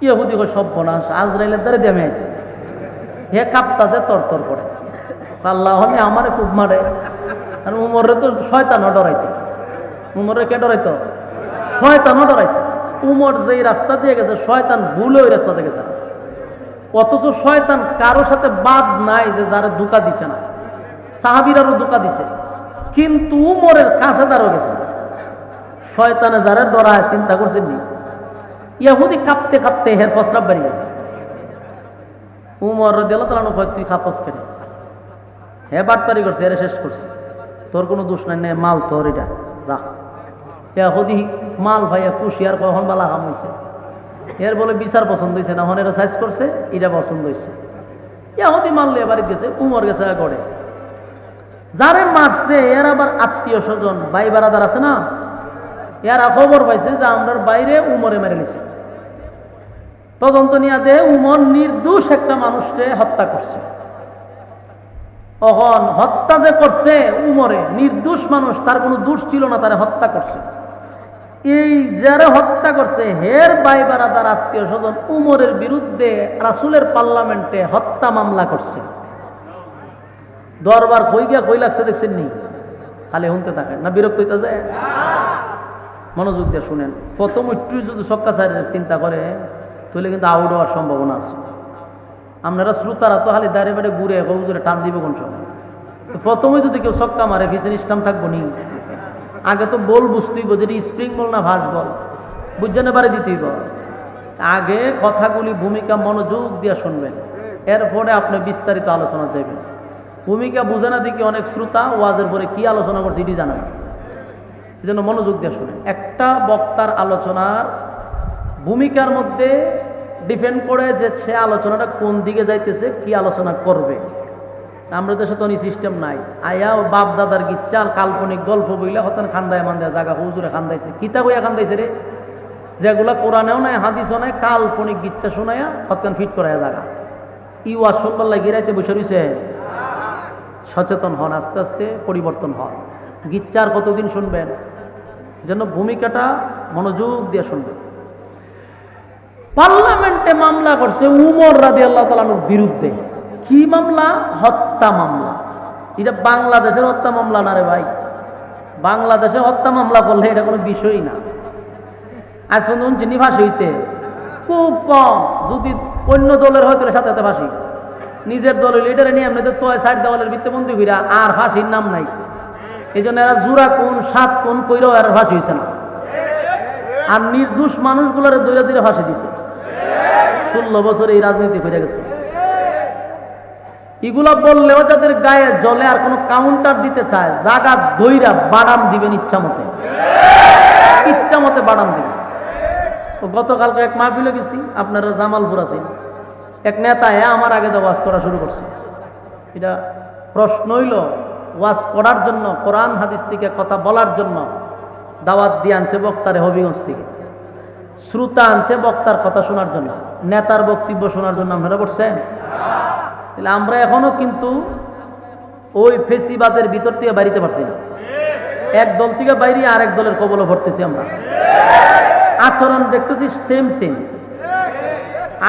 S1: ইহুদি কয় সর্বনাশ, আজরাইলের দ্বারে দেমে আইছে। হে কাঁপতাছে, তরতর করে, আল্লাহ হলে আমারে খুব মারে। আর উমরে তো শয়তানও ডরাইতো। উমরে কে ডরাইতো? শয়তানও ডরাইছে। উমর যেই রাস্তা দিয়ে গেছে, শয়তান ভুলে ওই রাস্তাতে গেছে। অথচ শয়তান কারো সাথে বাদ নাই যে যারা ধোঁকা দিছে না, সাহাবীরারও ধোঁকা দিছে, কিন্তু উমরের কাছে দাঁড়ো গেছে। শয়তানে যারা ডরায়, চিন্তা করছেন নি? ইহুদি কাঁপতে কাঁপতে হের ফসরাব বেরিয়ে গেছে। উমর রাদিয়াল্লাহু তাআলা কয় তুই খাপস কেন? হে বাটপারি করছে, এর শেষ করছে, তোর কোনো দোষ নাই, নে মাল তোর, এটা যা। ইহুদি মাল ভাইয়া খুশি, আর কখন বালা কাম হয়েছে। এর বলে বিচার পছন্দ হয়েছে না, হন এরা সাইজ করছে, এটা পছন্দ হয়েছে। ইহুদি মাল লিয়ে বাড়ি গেছে, উমর গেছে গড়ে। যারে মারছে এর আবার আত্মীয় স্বজন, ভাই বারাদার আছে না, এরা খবর পাইছে যে আমরার বাইরে উমরে মেরে নিছে। তদন্ত নিয়ে দে উমর নির্দোষ একটা মানুষকে হত্যা করছে। তখন হত্যা যে করছে উমরে, নির্দোষ মানুষ, তার কোনো দোষ ছিল না, তারা হত্যা করছে। এই যারা হত্যা করছে হের ভাই বারাদার আত্মীয় স্বজন উমরের বিরুদ্ধে রাসূলের পার্লামেন্টে হত্যা মামলা করছে। দরবার কই গিয়া কই লাগছে দেখছেন নি? খালি শুনতে থাকেন না, বিরক্ত হইতে যায়? মনোযোগ দিয়ে শুনেন। প্রথম একটু যদি সক্কাচারের চিন্তা করে তাহলে কিন্তু আউট হওয়ার সম্ভাবনা আছে। আপনারা শ্রোতারা তো খালি দাঁড়িয়ে বেড়ে ঘুরে হুজুরে টান দিবে কোন সময়? তো প্রথমে যদি কেউ সক্কা মারে ফিসেন স্টাম থাকবো নি? আগে তো বল বুঝতেইব, যেটি স্প্রিং বল না ভাস বল, বুঝছেন? এবারে দিতেইব। আগে কথাগুলি ভূমিকা মনোযোগ দিয়ে শুনবেন, এরপরে আপনি বিস্তারিত আলোচনা যাবেন। ভূমিকা বুঝে না দেখি অনেক শ্রোতা ওয়াজের পরে কি আলোচনা করছে এটি জানে না, এই জন্য মনোযোগ দিয়ে শুনেন। একটা বক্তার আলোচনার ভূমিকার মধ্যে ডিপেন্ড করে যে সে আলোচনাটা কোন দিকে যাইতেছে, কি আলোচনা করবে। আমরা দেশে তো সিস্টেম নাই, আয়া ও বাপ দাদার গিচ্চার কাল্পনিক গল্প বইলে হতেন খান্দায় মান্দায় জায়গা হুজুরে খান্দাইছে, কিতা কইয়া খান্দাইছে রে, যেগুলা কোরআনেও নাই হাদিসও নাই, কাল্পনিক গিচ্ছা শোনাইয়া হতেন ফিট করাইয়া জায়গা। ইওয়া শুনবার লাগে রাইতে বসে রয়েছে। সচেতন হন, আস্তে আস্তে পরিবর্তন হন। গিচ্চার কতদিন শুনবেন? যেন ভূমিকাটা মনোযোগ দিয়ে শুনবেন। পার্লামেন্টে মামলা করছে উমর রাদিয়াল্লাহু তাআলার বিরুদ্ধে। কি মামলা? হত্যা মামলা। এটা বাংলাদেশের হত্যা মামলা না রে ভাই। বাংলাদেশে হত্যা মামলা করলে এটা কোনো বিষয়ই না। আজ পর্যন্ত যিনি ফাঁসি হইতে খুব কম, যদি অন্য দলের হয়তো সাথে সাথে ফাঁসি, নিজের দলের লিডারে নিয়ে এমনি তো 6 দেওয়ালের ভিত্তিবন্দি কইরা আর ফাঁসির নাম নাই। এই জন্য এরা জোড়া কোন 7 কোন কইরাও এরা ফাঁসি হয়েছে না। আর নির্দোষ মানুষগুলোর দৈরা দৈরা ফাঁসি দিছে। 16 বছর এই রাজনীতি করে গেছে। এগুলা বললেও যাদের গায়ে জলে আর কোনো কাউন্টার দিতে চায়, জাগা দইরা বাদাম দিবেন ইচ্ছা মতে, ইচ্ছা মতে বাদাম দিবেন। তো গতকালকে এক মাহফিলে গেছি, আপনারা জামালপুর আছেন, এক নেতা আমার আগে তো ওয়াজ করা শুরু করছে। এটা প্রশ্ন হইল ওয়াজ করার জন্য, কোরআন হাদিস থেকে কথা বলার জন্য দাওয়াত দিয়ে আনছে বক্তারে হবিগঞ্জ থেকে, শ্রোতা আনছে বক্তার কথা শোনার জন্য, নেতার বক্তব্য শোনার জন্য। আপনারা বলছেন? তাহলে আমরা এখনো কিন্তু ওই ফেসিবাদের ভিতর থেকে বাইরিতে পারছি না। এক দল থেকে বাইরে আরেক দলের কবলে ভরতেছি আমরা। আচরণ দেখতেছি সেম সেম।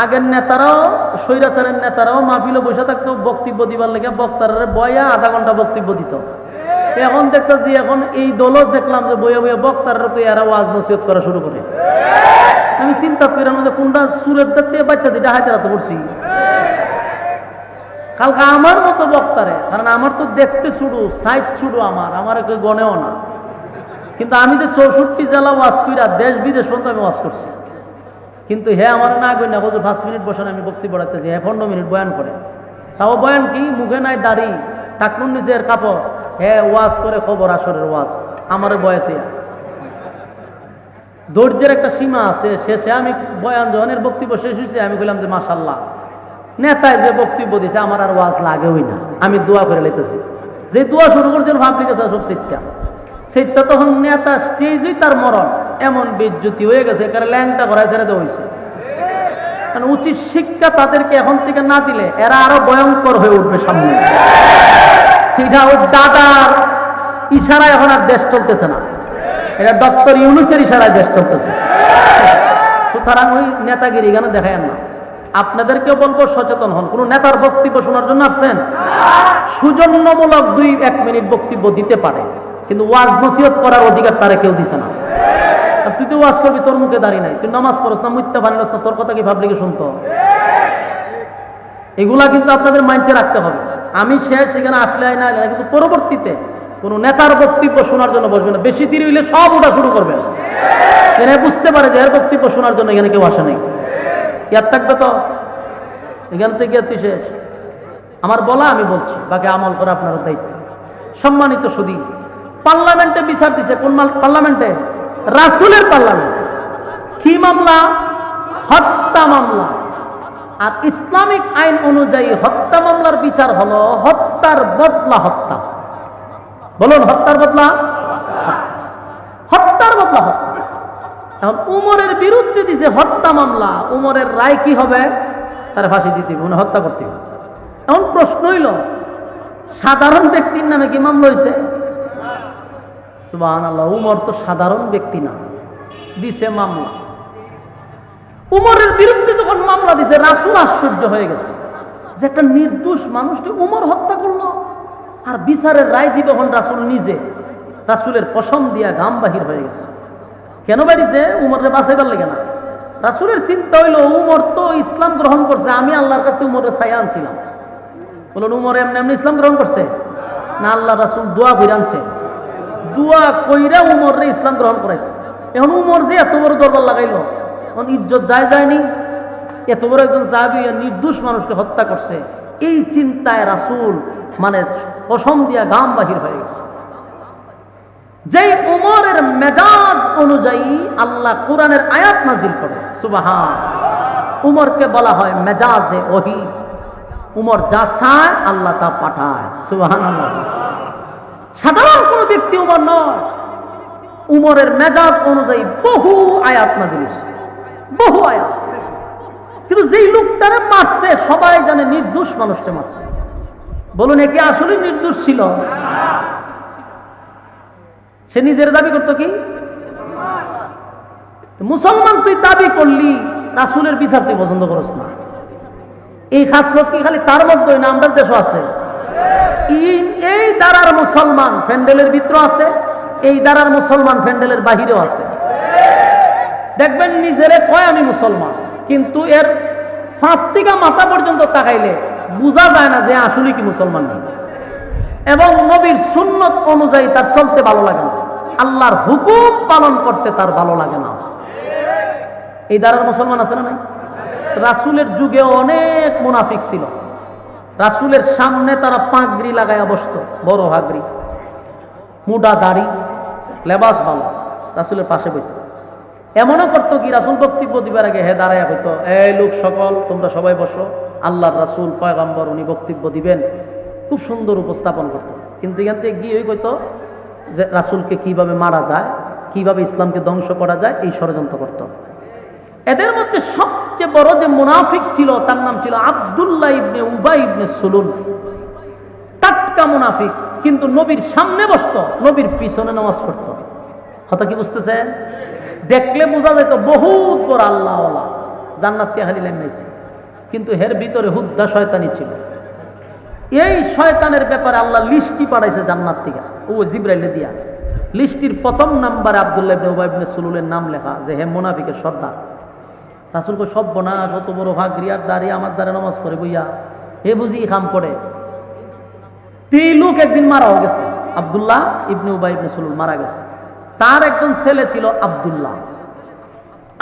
S1: আগের নেতারাও, স্বৈরাচারের নেতারাও মাহফিলে বসে থাকতো বক্তব্য দিবার লেগে, বক্তারা বয়া আধা ঘন্টা বক্তব্য দিত। এখন দেখতেছি এখন এই দলও দেখলাম যে বইয়া বইয়া বক্তারা তো এরা ওয়াজ নসিহত করা শুরু করে। আমি চিন্তা করার মধ্যে কোনটা সুরের দেখতে বাচ্চা দিটা হাতে রাতে করছি কালকে আমার মতো বক্তারে, কারণ আমার তো দেখতে শুরু সাইজ শুরু আমার কেউ গনেও না, কিন্তু আমি যে 64 জেলা ওয়াজ কইরা দেশ বিদেশ পর্যন্ত আমি ওয়াজ করছি, কিন্তু হ্যাঁ আমার না কই না হুজুর 5 মিনিট বসেন আমি বক্তব্য পড়াইতেছি, হ্যাঁ 15 মিনিট বয়ান করে, তাও বয়ান কি মুখে নাই দাড়ি, টাকনুর নিচের কাপড়, হ্যাঁ ওয়াজ করে খবর আসরের ওয়াজ আমার বয়াতে। ধৈর্যের একটা সীমা আছে, শেষে আমি বয়ান যখনের বক্তব্য শেষ হয়েছে আমি বললাম যে মাশাল্লাহ নেতায় যে বক্তব্য দিছে আমার আর ওয়াজ লাগেই না, আমি দোয়া করে লেতেছি। যে দোয়া শুরু করছেন পাবলিক আছে সব সেইটা তখন নেতা স্টেজই তার মরণ, এমন বেজ্জতি হয়ে গেছে, কারণ ল্যাংটা করায় ছেড়ে দেওয়া হয়েছে। কারণ উচিত শিক্ষা তাদেরকে এখন থেকে না দিলে এরা আরো ভয়ঙ্কর হয়ে উঠবে সামনে। এটা ওই দাদার ইশারায় এখন আর দেশ চলতেছে না, এটা ডক্টর ইউনূসের ইশারায় দেশ চলতেছে। সুতরাং ওই নেতাগিরি এখানে দেখায় না। আপনাদেরকেও বলবো সচেতন হন। কোন নেতার বক্তব্য শোনার জন্য আসছেন? সুজন্যমূলক 2-1 মিনিট বক্তব্য দিতে পারে, কিন্তু ওয়াজ নসিহত করার অধিকার তারে কেউ দিছে না। তুই তো ওয়াজ করবি, তোর মুখে দাঁড়িয়ে নাই, তুই নামাজ পড়স না, মুত্তা বানিস না, তোর কথা কি পাবলিকে শুনতো? এগুলা কিন্তু আপনাদের মাইন্ডে রাখতে হবে। আমি সেখানে আসলে না, কিন্তু পরবর্তীতে কোন নেতার বক্তব্য শোনার জন্য বসবে না। বেশি দেরি হইলে সব ওটা শুরু করবেন, যেন বুঝতে পারে যে এর বক্তব্য শোনার জন্য এখানে কেউ আসে নাই। ইয়াদ থাকবে তো, এখান থেকে তুই শেষ। আমার বলা আমি বলছি, বাকি আমল করা আপনার দায়িত্ব। সম্মানিত সুধী, পার্লামেন্টে বিচার দিছে। কোন পার্লামেন্টে? রাসূলের পার্লামেন্টে। কি মামলা? হত্যা মামলা। আর ইসলামিক আইন অনুযায়ী হত্যা মামলার বিচার হলো হত্যার বদলা হত্যা। বলুন, হত্যার বদলা হত্যার বদলা হত্যা। এখন উমরের বিরুদ্ধে দিছে হত্যা মামলা, উমরের রায় কি হবে? তারা ফাঁসি দিতে হবে, হত্যা করতে হবে। এখন প্রশ্ন হইল, সাধারণ ব্যক্তির নামে কি মামলা হয়েছে? সুবহানাল্লাহ, উমর তো সাধারণ ব্যক্তি না, দিছে মামলা। উমরের বিরুদ্ধে যখন মামলা দিছে, রাসূল আশ্চর্য হয়ে গেছে যে একটা নির্দোষ মানুষকে উমর হত্যা করলো, আর বিচারের রায় দিবে এখন রাসূল নিজে। রাসূলের কসম দিয়া গাম বাহির হয়ে গেছে। কেন বাড়িছে? উমরের বাঁচাইবার লাগে না। রাসূলের চিন্তা হইল, উমর তো ইসলাম গ্রহণ করছে, আমি আল্লাহর কাছে উমরের ছায়া আনছিলাম। বলুন, উমর এমনি এমনি ইসলাম গ্রহণ করছে না? আল্লাহ রাসূল দোয়া করে আনছে, দোয়া কইরা উমরে ইসলাম গ্রহণ করাইছে। এখন উমর যে এত বড় দরবার লাগাইলো, এখন ইজ্জত যায়নি? এত বড় একজন সাহাবী নির্দোষ মানুষকে হত্যা করছে, এই চিন্তায় রাসূল কসম দিয়া গাম বাহির হয়ে গেছে। যেই উমরের মেজাজ অনুযায়ী আল্লাহ কোরআনের আয়াত নাজিল করে, সুবহান। উমরকে বলা হয় মেজাজে ওহী। উমর যা চায় আল্লাহ তা পাঠায়, সুবহানাল্লাহ। সাধারণ কোন ব্যক্তি উমর নয়। উমরের মেজাজ অনুযায়ী বহু আয়াত নাজিল হয়েছে, বহু আয়াত। কিন্তু যেই লোকটারে মারছে সবাই জানে নির্দোষ মানুষকে মারছে। বলুন, একে আসলে নির্দোষ ছিল? সে নিজের দাবি করতো কি মুসলমান? তুই দাবি করলি, রাসূলের বিচার তুই পছন্দ করছ না। এই খাসলত কি খালি তার মধ্যে না, আমাদের দেশও আছে। এই দাঁড়ার মুসলমান ফ্যান্ডেলের ভিতরে আছে, এই দাঁড়ার মুসলমান ফ্যান্ডেলের বাহিরেও আছে। দেখবেন নিজেরে কয় আমি মুসলমান, কিন্তু এর ফাঁক থেকে মাথা পর্যন্ত তাকাইলে বোঝা যায় না যে আসলে কি মুসলমান নেই। এবং নবীর সুন্নত অনুযায়ী তার চলতে ভালো লাগে না, আল্লাহর হুকুম পালন করতে তার ভালো লাগে না। এই দ্বারার মুসলমান আছে না নাই? রাসূলের যুগে অনেক মুনাফিক ছিল। রাসূলের সামনে তারা পাগড়ি লাগায়া বসতো, বড় পাগড়ি, মুডা দাড়ি, লেবাস ভালো, রাসূলের পাশে বইত। এমনও করতো কি, রাসূল বক্তব্য দিবার আগে হে দাঁড়াইয়া হইতো, এই লোক সকল তোমরা সবাই বসো, আল্লাহর রাসূল পয়গম্বর উনি বক্তব্য দিবেন। খুব সুন্দর উপস্থাপন করতো। কিন্তু এখান থেকে গিয়ে কইতো যে রাসূলকে কিভাবে মারা যায়, কিভাবে ইসলামকে ধ্বংস করা যায়, এই ষড়যন্ত্র করত। এদের মধ্যে সবচেয়ে বড় যে মুনাফিক ছিল তার নাম ছিল আব্দুল্লাহ ইবনে উবাই ইবনে সুলুল। টাটকা মুনাফিক, কিন্তু নবীর সামনে বসতো, নবীর পিছনে নামাজ পড়তো। কথা কি বুঝতেছেন? দেখলে বোঝা যেত বহুত বড় আল্লাহওয়ালা, জান্নাত থেকে খালি লেমেছে, কিন্তু এর ভিতরে হুদ্দা শয়তানি ছিল। এই শয়তানের ব্যাপারে আল্লাহ লিস্টি পাঠাইছে জান্নাত থেকে, ও জিবরাইলে দিয়া। লিস্টির প্রথম নাম্বারে আব্দুল্লাহ ইবনে উবাই ইবনে সুলুলের নাম লেখা, যে হে মুনাফিকের সর্দার। রাসূল কই সর্বনাশ, অত বড় ভাগরি আর দাঁড়িয়ে আমার দ্বারে নামাজ পড়ে বইয়া এ বুঝি কাম করে। এই লোক একদিন মারাও গেছে, আব্দুল্লাহ ইবনে উবাই ইবনে সুলুল মারা গেছে। তার একজন ছেলে ছিল আব্দুল্লাহ।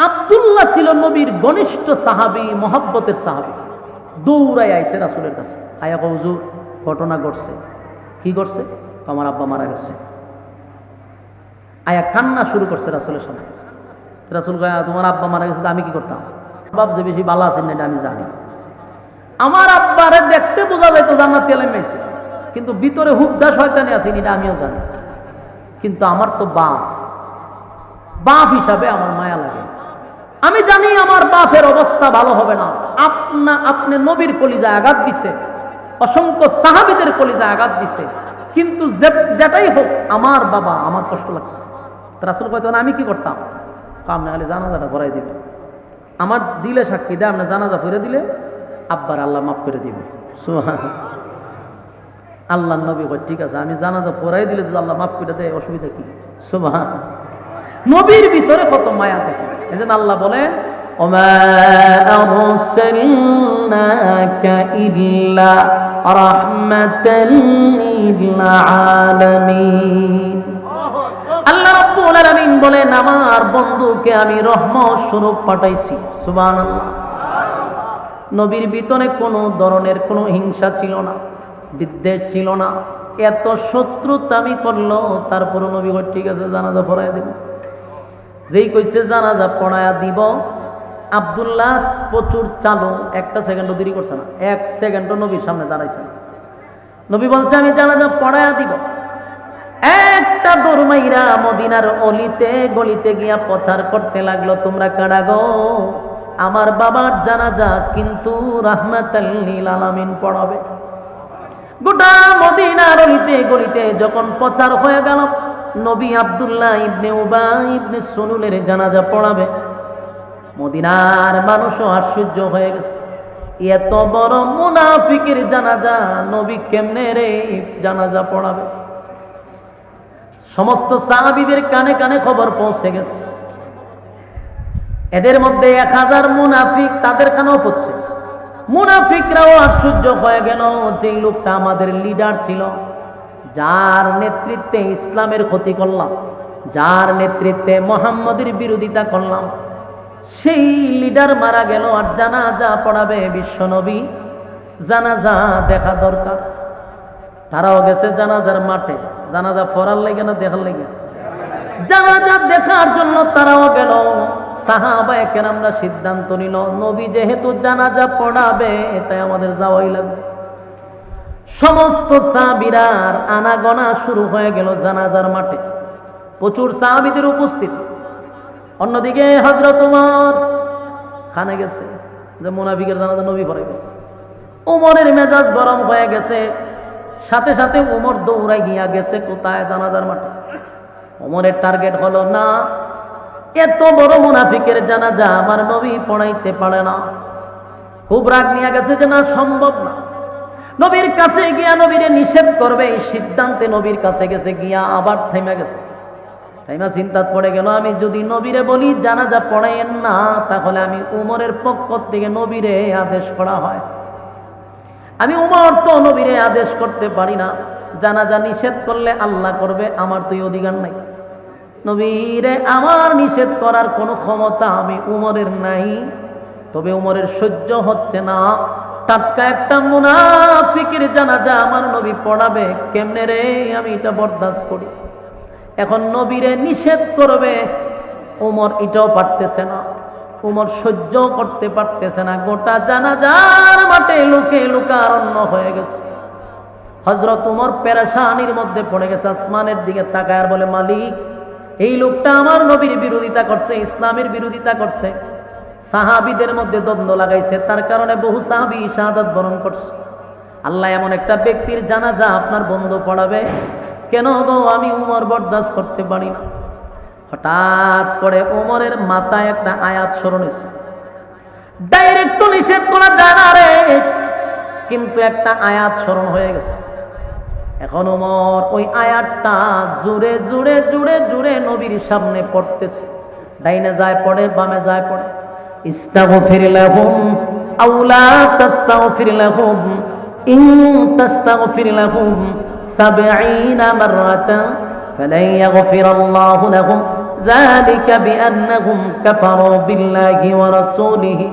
S1: আব্দুল্লাহ ছিল নবীর ঘনিষ্ঠ সাহাবী, মহব্বতের সাহাবী। দৌড়াই আইছে রাসূলের কাছে, আয়া কও হুজুর ঘটনা ঘটছে। কি ঘটছে? আমার আব্বা মারা গেছে। আয়া কান্না শুরু করছে রাসূলের সামনে। রাসূল কয় তোমার আব্বা মারা গেছে, আমি কি করতাম? বাপ যে বেশি ভালো আছেন না এটা আমি জানি। আমার আব্বারে দেখতে বোঝা যায় তো জান্নাতে লাইমাইছে, কিন্তু ভিতরে হুবদা শয়তানি আছে এটা আমিও জানি। কিন্তু আমার তো বাপ হিসাবে আমার মায়া লাগে। আমি জানি আমার বাপের অবস্থা ভালো হবে না। আপনি নবীর কলিজায় আঘাত দিছে, অসংখ্য সাহাবীদের কলিজায় আঘাত দিছে, কিন্তু যেটাই হোক আমার বাবা, আমার কষ্ট লাগতেছে। রাসূল কয় তখন আমি কি করতাম? আপনি খালি জানাজাটা ভরাই দিবেন, আমার দিলে সাক্ষী দেয়, আপনার জানাজা ফিরে দিলে আব্বার আল্লাহ মাফ করে দিবে। সুবহানাল্লাহ। আল্লাহ নবী কয় ঠিক আছে, আমি জানাজা ফরাই দিলে যদি আল্লাহ মাফ করে দেয় অসুবিধা কি? সুবহানাল্লাহ। নবীর ভিতরে কত মায়া দেখে। এজন্য আল্লাহ বলেন ওমা আরসালনাকা ইল্লা রাহমাতাল লিল আলামিন। আল্লাহ রাব্বুল আলামিন বলেন আমার বন্ধুকে আমি রহমত স্বরূপ পাঠাইছি। সুবহানাল্লাহ। নবীর ভিতরে কোনো ধরনের কোনো হিংসা ছিল না, বিদ্বেষ ছিল না। এত শত্রুতামি করলো, তারপরও নবী কয় ঠিক আছে জানাজা পড়াইয়া দিব। যেই কইছে জানাজা পড়াইয়া দিব, আব্দুল্লাহ প্রচুর চালু, একটা সেকেন্ডও দেরি করছে না, এক সেকেন্ডও নবীর সামনে দাঁড়াইছে না। নবী বলছে আমি জানাজা পড়াইয়া দিব। একটা দৌড়মাইরা মদিনার অলিতে গলিতে গিয়া প্রচার করতে লাগলো, তোমরা কারা গো? আমার বাবার জানাজা কিন্তু রাহমাতাল লিল আলামিন পড়াবে। গোটা মদিনার অলিতে গলিতে যখন প্রচার হয়ে গেল নবী আব্দুল্লাহ ইবনে উবাই ইবনে সুলুলের জানাজা পড়াবে, মদিনার মানুষও আশ্চর্য হয়ে গেছে। এত বড় মুনাফিকের জানাজা নবী কেমনে রে জানাজা পড়াবে? সমস্ত সাহাবীদের কানে কানে খবর পৌঁছে গেছে। এদের মধ্যে 1000 মুনাফিক, তাদের কানেও পড়ছে। মুনাফিকরাও আশ্চর্য হয়ে গেল, যে লোকটা আমাদের লিডার ছিল, যার নেতৃত্বে ইসলামের ক্ষতি করলাম, যার নেতৃত্বে মুহাম্মদের বিরোধিতা করলাম, সেই লিডার মারা গেল আর জানাজা পড়াবে বিশ্বনবী। জানাজা দেখা দরকার। তারাও গেছে জানাজার মাঠে, জানাজা পড়ার লাগে না দেখার লাগে? জানাজা দেখার জন্য তারাও গেল। সাহাবায়ে কেরামরা সিদ্ধান্ত নিল নবী যেহেতু জানাজা পড়াবে তাই আমাদের যাওয়াই লাগবে। সমস্ত সাহাবীরা আনাগোনা শুরু হয়ে গেল জানাজার মাঠে, প্রচুর সাহাবীদের উপস্থিতি। অন্যদিকে হযরত ওমর খানে গেছে যে মুনাফিকের জানাজা নবী পড়াবে। ওমরের মেজাজ গরম হয়ে গেছে, সাথে সাথে ওমর দৌড়াই গিয়া গেছে কোথায়? জানাজার মাঠে। ওমরের টার্গেট হলো না, এত বড় মুনাফিকের জানাজা আমার নবী পড়াইতে পারে না। খুব রাগ নিয়ে গেছে যে না, সম্ভব না। নবীর কাছে গিয়া নবীরে নিষেধ করবে এই সিদ্ধান্তে নবীর কাছে গেছে, গিয়া আবার থেমে গেছে। তাইমা চিন্তা পড়ে গেল, আমি যদি নবীরে বলি জানাজা পড়াইয়েন না, তাহলে আমি উমরের পক্ষ থেকে নবীরে আদেশ করা হয়। আমি উমর তো নবীরে আদেশ করতে পারি না, জানাজা নিষেধ করলে আল্লাহ করবে, আমার তো এই অধিকার নাই। নবীরে আমার নিষেধ করার কোনো ক্ষমতা আমি উমরের নাই। তবে উমরের সহ্য হচ্ছে না, টাটকা একটা মুনাফিকের জানাজা আমার নবী পড়াবে, কেমনে রে আমি এটা বরদাস্ত করি। এখন নবীরে নিষেধ করবে, উমর এটাও পারতেছে না, উমর সহ্য করতে পারতেছে না। গোটা জানাজার মাঠে লোকে লোকারণ্য হয়ে গেছে। হযরত উমর পেরেশানির মধ্যে পড়ে গেছে, আসমানের দিকে তাকায় আর বলে মালিক, এই লোকটা আমার নবীর বিরোধিতা করছে, ইসলামের বিরোধিতা করছে, সাহাবীদের মধ্যে দ্বন্দ্ব লাগাইছে, তার কারণে বহু সাহাবী শাহাদাত বরণ করছে। আল্লাহ এমন একটা ব্যক্তির জানাজা আপনার বন্ধু পড়াবে, কেন গো? আমি উমর বরদাস্ত করতে পারি না। হঠাৎ করে উমরের মাথায় একটা আয়াত স্মরণ হয়েছে। ডাইরেক্ট তো নিষেধ করা যায় না রে, কিন্তু একটা আয়াত স্মরণ হয়ে গেছে। এখন উমর ওই আয়াতটা জুড়ে জুড়ে জুড়ে জুড়ে নবীর সামনে পড়তেছে। ডাইনে যায় পড়ে, বামে যায় পড়ে। ইস্তাগফির লাহুম আও লা তাস্তাগফির লাহুম ইন তাস্তাগফির লাহুম 70 মাররাতান ফালান ইয়াগফিরাল্লাহু লাহুম যালিকা বিআন্নাহুম কাফারু বিল্লাহি ওয়া রাসূলিহি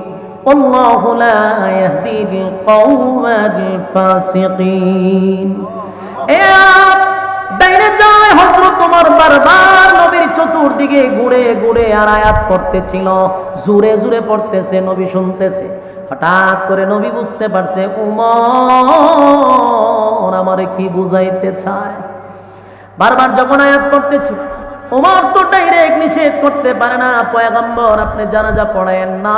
S1: আল্লাহু লা ইয়াহদিল কওমাল ফাসিকিন। ডাইরে যায় হযরত ওমর বারবার নবীর চতুর্দিকে ঘুরে ঘুরে আর আয়াত পড়তেছিল, জোরে জোরে পড়তেছে, নবী শুনতেছে। হঠাৎ করে নবী বুঝতে পারছে ওমর আমারে কি বুঝাইতে চায়। বারবার যখন আয়াত পড়তেছিল, ওমর তো ডাইরেক্ট নিষেধ করতে পারে না, পয়গম্বর আপনি জানাজা পড়ায়েন না,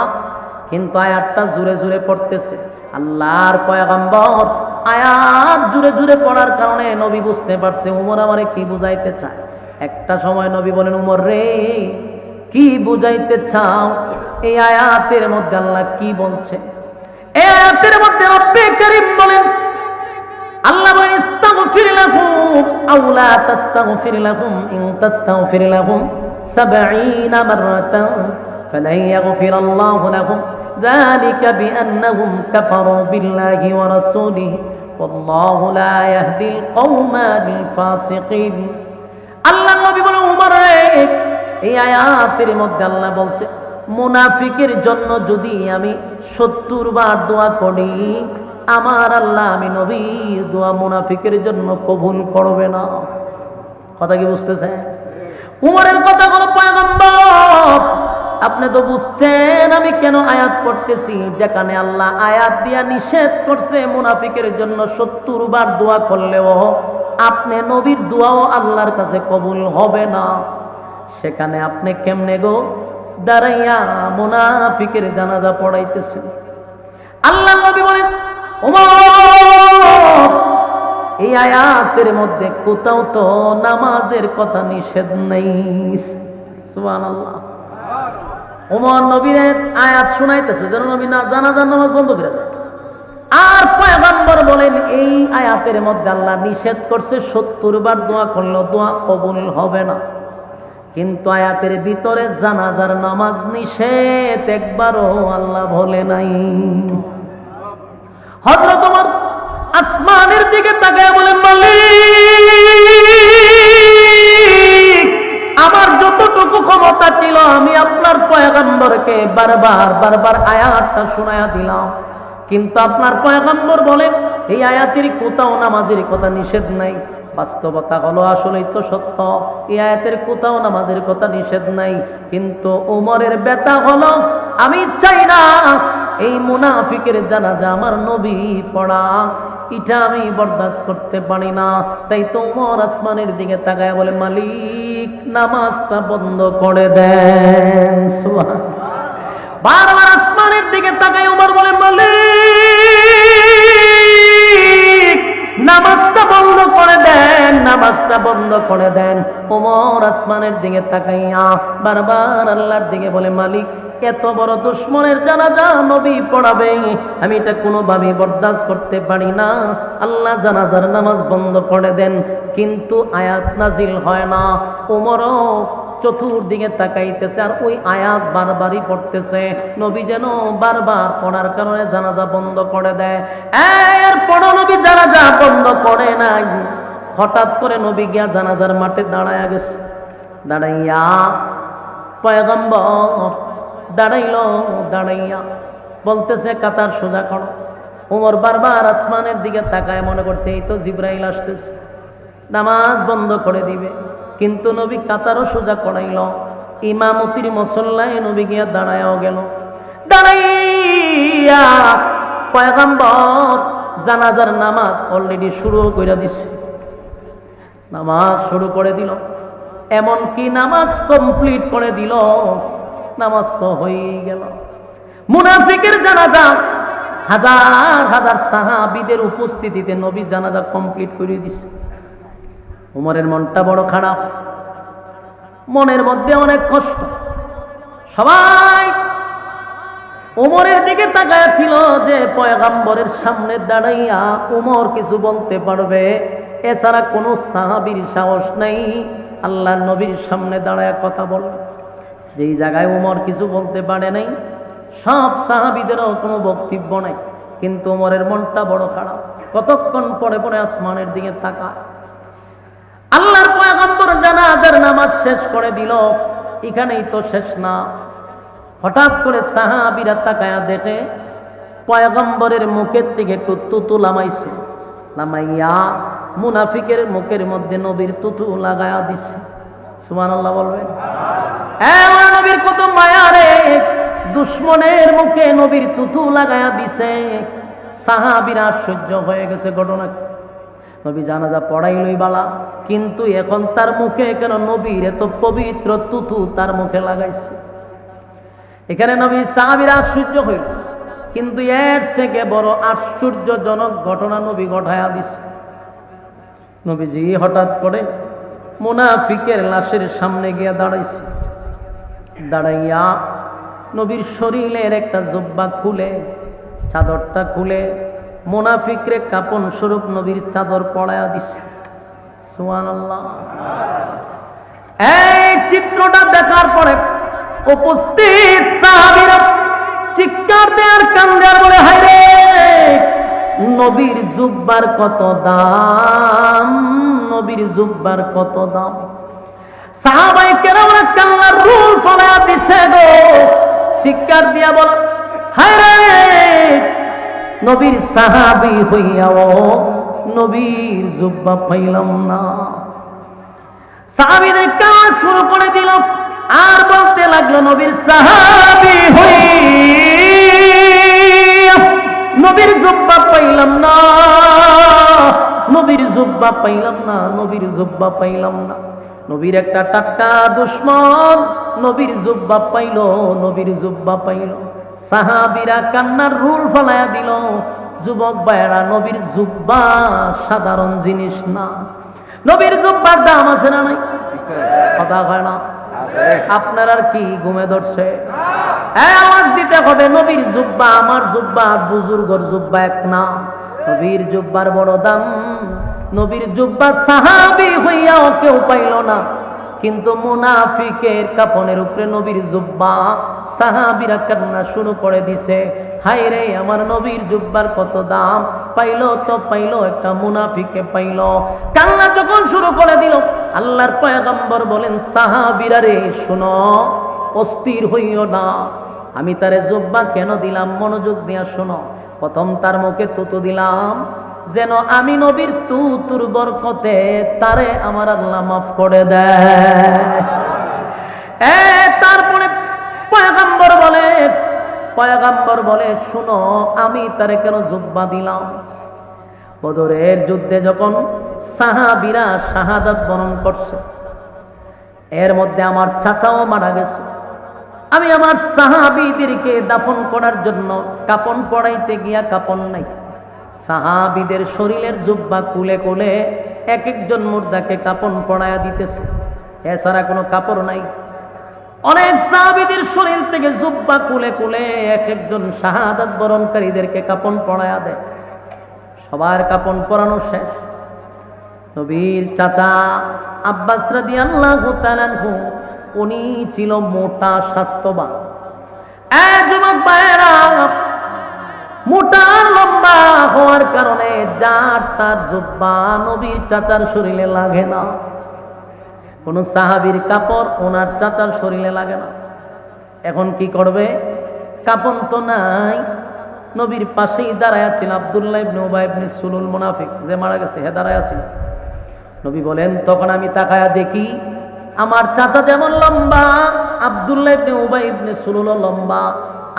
S1: কিন্তু আয়াতটা জোরে জোরে পড়তেছে। আল্লাহর পয়গম্বর আয়াত জোরে জোরে পড়ার কারণে নবী বুঝতে পারছে ওমর আমারে কি বুঝাইতে চায়। একটা সময় নবী বলেন, ওমর রে কি বুঝাইতে চাও? এই আয়াতের মধ্যে আল্লাহ কি বলছে? এই আয়াতের মধ্যে রব্বে কারীম বলেন, আল্লাহ বলেন ইস্তাগফির লাহুম আও লা তাস্তাগফির লাহুম ইন তাস্তাগফির লাহুম 70 মাররাতান ফালান ইয়াগফিরাল্লাহু লাহুম যালিকা বিআন্নাহুম কাফারু বিল্লাহি ওয়া রাসূলিহি ওয়াল্লাহু লা ইয়াহদিল কওমাল ফাসিকিন। আল্লাহ নবী বলেন, ওমর রে এই আয়াতের মধ্যে আল্লাহ বলছে মুনাফিকের জন্য যদি আমি 70 বার দোয়া করি, আমার আল্লাহ আমি নবীর দোয়া মুনাফিকের জন্য কবুল করবে না। কথা কি বুঝতেছেন? উমরের কথা বলো পয়গম্বর আপনি তো বুঝছেন আমি কেন আয়াত পড়তেছি, যেখানে আল্লাহ আয়াত দিয়া নিষেধ করছে মুনাফিকের জন্য 70 বার দোয়া করলেও আপনি নবীর দোয়াও আল্লাহর কাছে কবুল হবে না, সেখানে আপনি কেমনে গো দাঁড়াইয়া মুনাফিকের জানাজা পড়াইতেছেন? আল্লাহ নবী বলেন, ওমর এই আয়াতের মধ্যে কোথাও তো নামাজের কথা নিষেধ নেই। সুবহানাল্লাহ। ওমর নবীর আয়াত শুনাইতেছে যেন নবী না জানাজার নামাজ বন্ধ করে দেয়। আর পয়গম্বর বলেন এই আয়াতের মধ্যে আল্লাহ নিষেধ করছে 70 বার দোয়া করলেও দোয়া কবুল হবে না, কিন্তু আয়াতের ভিতরে জানাজার নামাজ নিষেধ একবারও আল্লাহ বলে নাই। হযরত ওমর আসমানের দিকে তাকায় বলেন, মালিক আমার যতটুকু ক্ষমতা ছিল আমি আপনার পয়গম্বরকে বারবার বারবার আয়াতটা শোনায়া দিলাম, কিন্তু আপনার পয়গম্বর বলেন এই আয়াতের কোথাও নামাজের কথা নিষেধ নাই। বাস্তবতা হলো আসলেই তো সত্য, এই আয়াতের কোথাও নামাজের কথা নিষেধ নাই, কিন্তু ওমরের ব্যথা হলো আমি চাই না এই মুনাফিকের জানাজা আমার নবী পড়া, এটা আমি বরদাস্ত করতে পারি না। তাই তো ওমর আসমানের দিকে তাকায় বলে, মালিক নামাজটা বন্ধ করে দেন। সুবহানাল্লাহ। বারবার আসমানের দিকে তাকায় ওমর বলে, মালিক নামাজটা বন্ধ করে দেন, নামাজটা বন্ধ করে দেন। ওমর আসমানের দিকে তাকাইয়া বারবার আল্লাহর দিকে বলে, মালিক এত বড় দুশমনের জানাজা নবী পড়াবে, আমি এটা কোনোভাবেই বরদাস্ত করতে পারি না। আল্লাহ জানাজার নামাজ বন্ধ করে দেন, কিন্তু আয়াত নাজিল হয় না। ওমরও চতুর্দিকে তাকাইতেছে আর ওই আয়াত বারবারই পড়তেছে, নবী যেন বারবার পড়ার কারণে জানাজা বন্ধ করে দেয়। এরপরও নবী জানাজা বন্ধ করে নাই। হঠাৎ করে নবী গিয়া জানাজার মাঠে দাঁড়ায়া গেছে। দাঁড়াইয়া পয়গম্বর দাঁড়াইয়া বলতেছে কাতার সোজা করো। ওমর বারবার আসমানের দিকে তাকায়, মনে করছে এই তো জিবরাইল আসতেছে, নামাজ বন্ধ করে দিবে, কিন্তু নবী কাতারও সোজা করাইল। ইমামতির মুসল্লায় নবী গিয়া দাঁড়ায়ও গেল। দাঁড়াইয়া পয়গম্বর জানাজার নামাজ অলরেডি শুরু করে দিছে, নামাজ শুরু করে দিল, এমনকি নামাজ কমপ্লিট করে দিল। নামাজ তো হয়ে গেল। মুনাফিকের জানাজা হাজার হাজার সাহাবীদের উপস্থিতিতে নবী জানাজা কমপ্লিট করে দিছে। উমরের মনটা বড় খারাপ, মনের মধ্যে অনেক কষ্ট। সবাই উমরের দিকে তাকায় ছিল যে পয়গম্বরের সামনে দাঁড়াইয়া উমর কিছু বলতে পারবে, এছাড়া কোনো সাহাবীর সাহস নাই আল্লাহর নবীর সামনে দাঁড়ায় কথা বল। যেই জায়গায় উমর কিছু বলতে পারে নাই, সব সাহাবীদেরও কোনো বক্তব্য নাই, কিন্তু ওমরের মনটা বড় খারাপ। কতক্ষণ পরে পরে আসমানের দিকে তাকায়। আল্লাহর পয়গম্বর জানাজার নামাজ শেষ করে দিল, এখানেই তো শেষ না। হঠাৎ করে সাহাবীরা তাকায়া দেখে পয়গম্বরের মুখের থেকে একটু তুতু লামাইছে, লামাইয়া মুনাফিকের মুখের মধ্যে নবীর তুতু লাগায়া দিছে। সুবহানাল্লাহ বলবেন। নবীর কত মায়া রে, দুশ্মনের মুখে নবীর তুতু লাগায়া দিছে। সাহাবীরা আশ্চর্য হয়ে গেছে, ঘটনা কি? নবী জানাজা পড়াইলই বালা, কিন্তু এখন তার মুখে কেন নবীর এত পবিত্র তুতু তার মুখে লাগাইছে? এখানে নবী সাহাবীরা আশ্চর্য হইল, কিন্তু এর থেকে বড় আশ্চর্যজনক ঘটনা নবী ঘটায়া দিছে। নবীজি হঠাৎ করে মুনাফিকের লাশের সামনে গিয়ে দাঁড়াইছে। দাঁড়াইয়া নবীর শরীরের একটা জুব্বা খুলে, চাদরটা খুলে মুনাফিকরে কাপন স্বরূপ নবীর চাদর পড়ায়া দিছে। সুবহানাল্লাহ। এই চিত্রটা দেখার পরে উপস্থিত সাহাবীরা চিৎকার দেয়ার কান্দার বলে, হায় রে, নবীর জুব্বার কত দাম, নবীর জুব্বার কত দাম। সাহাবায়ে কেরামরা কান্নার রুল ফলায়া দিছে গো, চিৎকার দিয়া বল, হায় রে, নবীর সাহাবী হইয়াও নবীর জুব্বা পাইলাম না। সাহাবীদের কান্না শুরু করে দিল, আর বলতে লাগলো, নবীর সাহাবী হইয়া নবীর জুব্বা পাইলাম না, নবীর জুব্বা পাইলাম না, নবীর জুব্বা পাইলাম না। নবীর একটা টাটকা দুশ্মন নবীর জুব্বা পাইল, নবীর জুব্বা পাইল। সাহাবীরা কান্নার রুল ফলায়া দিল। যুবক ভাইয়েরা, নবীর জুব্বা সাধারণ জিনিস না। নবীর জুব্বার দাম আছে না নাই? কথা হয় না? আপনার আর কি ঘুমে ধরছে? আওয়াজ দিতে হবে, নবীর জুব্বা আমার জুব্বা আর বুজুর্গর জুব্বা এক না। নবীর জুব্বার বড় দাম। নবীর জুব্বা সাহাবী হইয়াও কেউ পাইল না, কিন্তু মুনাফিকের কাফনের উপরে নবীর জুব্বা। সাহাবীরা কান্না শুরু করে দিছে, হায় রে, আমার নবীর জুব্বার কত দাম। পাইলো তো পাইলো, একটা মুনাফিকে পাইলো। কান্না যখন শুরু করে দিল, আল্লাহর পয়গম্বর বলেন, সাহাবীরা রে শোনো, অস্থির হইও না। আমি তারে জুব্বা কেন দিলাম, মনোযোগ দিয়া শোনো। প্রথম তার মুখে তুতু দিলাম, যেন আমি নবীর তুতুর বরকতে তারে আমার আল্লাহ মাফ করে দেয়। তারপরে পয়গম্বর বলে শুনো, আমি তারে কেন জুব্বা দিলাম। বদরের যুদ্ধে যখন সাহাবীরা শাহাদাত বরণ করছে, এর মধ্যে আমার চাচাও মারা গেছে। আমি আমার সাহাবীদেরকে দাফন করার জন্য কাপন পড়াইতে গিয়া কাপন নাই। সাহাবীদের শরীরের জুব্বা কুলে কুলে এক একজন মুর্দাকে কাপন পড়ায়া দিতেছে, এছাড়া কোনো কাপড় নাই। অনেক সাহাবীদের শরীর থেকে জুব্বা কুলে কুলে এক একজন শাহাদাত বরণকারীদেরকে কাপন পড়ায়া দেয়। সবার কাপন পরানো শেষ। নবীর চাচা আব্বাস রাদিয়াল্লাহু তাআলা আনহু, উনি ছিল মোটা স্বাস্থ্যবান। যুবক ভাইয়েরা, মোটা লম্বা হওয়ার কারণে যার তার জুব্বা নবীর চাচার শরীরে লাগে না। কোন সাহাবীর কাপড় ওনার চাচার শরীরে লাগে না। এখন কি করবে? কাপন তো নাই। নবীর পাশেই দাঁড়ায়া ছিল আব্দুল্লাহ ইবনে উবাই ইবনে সুলুল মুনাফিক, যে মারা গেছে, হে দাঁড়ায়া ছিল। নবী বলেন, তখন আমি তাকায়া দেখি আমার চাচা যেমন লম্বা, আব্দুল্লাহ ইবনে উবাই ইবনে সুলুলও লম্বা।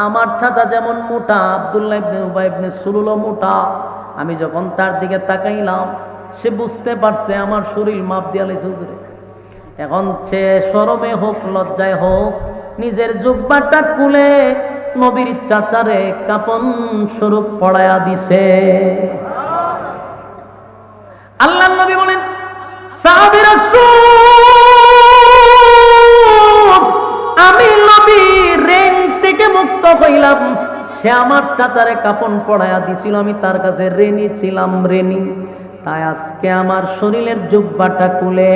S1: আমার চাচা যেমন মোটা, আব্দুল্লাহ ইবনে উবাই ইবনে সুলুলও মোটা। আমি যখন তার দিকে তাকাইলাম, সে বুঝতে পারছে আমার শরীর মাপ দিয়া লাইছে হুজুরে। এখন সে শরমে হোক লজ্জায় হোক নিজের জুব্বাটা খুলে নবীর চাচারে কাপন স্বরূপ পড়ায়া দিছে। আল্লাহর নবী বলেন, সাহাবীরা আমি নবী ঋণ থেকে মুক্ত হইলাম। সে আমার চাচারে কাপন পড়ায়া দিছিল, আমি তার কাছে ঋণী ছিলাম, ঋণী। তাই আজকে আমার শরীরের জুব্বাটা খুলে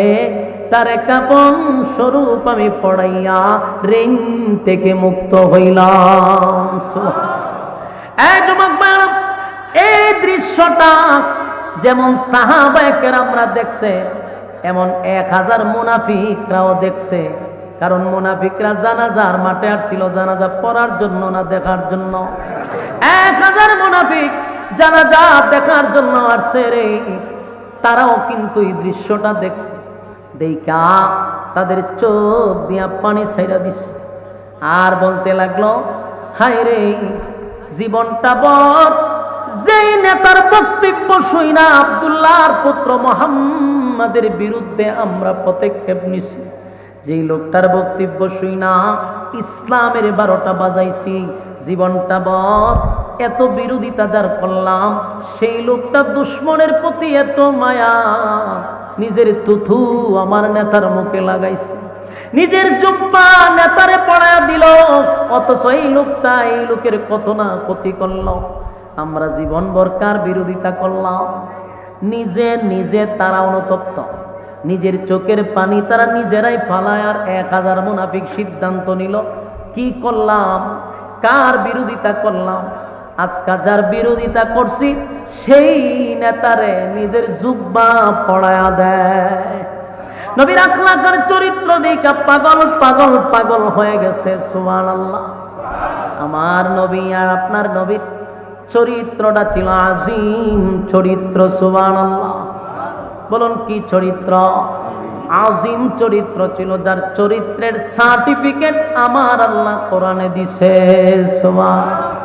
S1: তারে কাপন স্বরূপ আমি পড়াইয়া ঋণ থেকে মুক্ত হইলাম। এই যুবক ভাইরা, এই দৃশ্যটা যেমন সাহাবায়ে কেরামরা দেখছে, এমন 1000 মুনাফিকরাও দেখছে। কারণ মুনাফিকরা জানাজার মাঠে আসছিল জানাজা পড়ার জন্য না দেখার জন্য। 1000 মুনাফিক জানাজা দেখার জন্য আসছে রে। তারাও কিন্তু এই দৃশ্যটা দেখছে, দেখা তাদের চোখ দিয়া পানি ছাইরা দিছে, আর বলতে লাগলো, হায় রে জীবনটা বড়। যেই নেতার বক্তব্য শুইনা আব্দুল্লাহর পুত্র মুহাম্মাদের বিরুদ্ধে আমরা পদক্ষেপ নিছি, যেই লোকটার বক্তব্য শুইনা ইসলামের 12টা বাজাইছি, জীবনটা বড় এত বিরোধিতা যার করলাম, সেই লোকটা দুশ্মনের প্রতি এত মায়া, নিজের তুথু আমার নেতার মুখে লাগাইছে, নিজের জুব্বা নেতারে পড়ায়া দিল। অথচ এই লোকটা এই লোকের কত না ক্ষতি করল। আমরা জীবনভর কার বিরোধিতা করলাম? নিজে নিজে তারা অনুতপ্ত, নিজের চোখের পানি তারা নিজেরাই ফালায়। আর 1000 মুনাফিক সিদ্ধান্ত নিল, কি করলাম, কার বিরোধিতা করলাম? আজকে যার বিরোধিতা করছি সেই নেতারে নিজের জুব্বা পড়ায়া দেয়। নবীর আখলাকের চরিত্র দেখা পাগল পাগল পাগল হয়ে গেছে। সুবহানাল্লাহ। আমার নবী আর আপনার নবীর চরিত্রটা ছিল আজিম চরিত্র। সুবহানাল্লাহ। বলুন কি চরিত্র? আজিম চরিত্র ছিল, যার চরিত্রের সার্টিফিকেট আমার আল্লাহ কোরআনে দিছে। সুবহানাল্লাহ।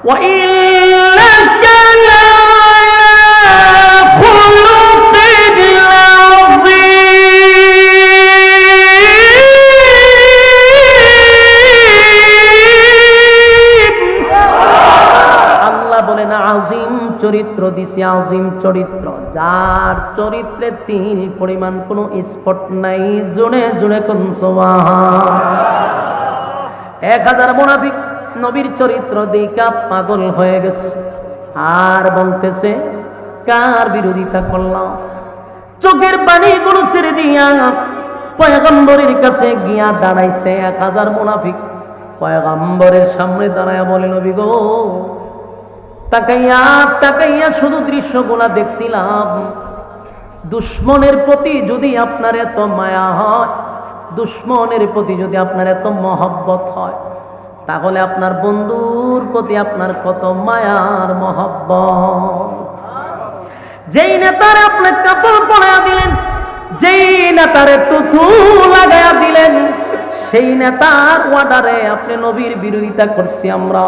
S1: وَإِنَّكَ لَعَلَى خُلُقٍ عَظِيمٍ। আল্লাহ বলেন আজিম চরিত্র দিছি, আজিম চরিত্র, যার চরিত্রে তিল পরিমাণ কোনো স্পট নাই। জুড়ে জুড়ে কোন সুবহান। 1000 মুনাফিক নবীর চরিত্র দেখা পাগল হয়ে গেছে, আর বলতেছে কার বিরোধিতা করলাম? চোখের পানিগুলো ছেড়ে দিয়া পয়গম্বরের কাছে গিয়া দাঁড়াইছে 1000 মুনাফিক। পয়গম্বরের সামনে দাঁড়ায় বলে, নবী গো, তাকাইয়া তাকাইয়া শুধু দৃশ্যগুলা দেখছিলাম। দুশ্মনের প্রতি যদি আপনার এত মায়া হয়, দুশ্মনের প্রতি যদি আপনার এত মহব্বত হয়, তাহলে আপনার বন্ধুর প্রতি আপনার কত মায়ার মহব্বত। যেই নেতারে আপনি কাপড় পরাইয়া দিলেন, যেই নেতারে তুথু লাগাইয়া দিলেন, সেই নেতার ওয়ার্ডারে আপনি নবীর বিরোধিতা করছি আমরা।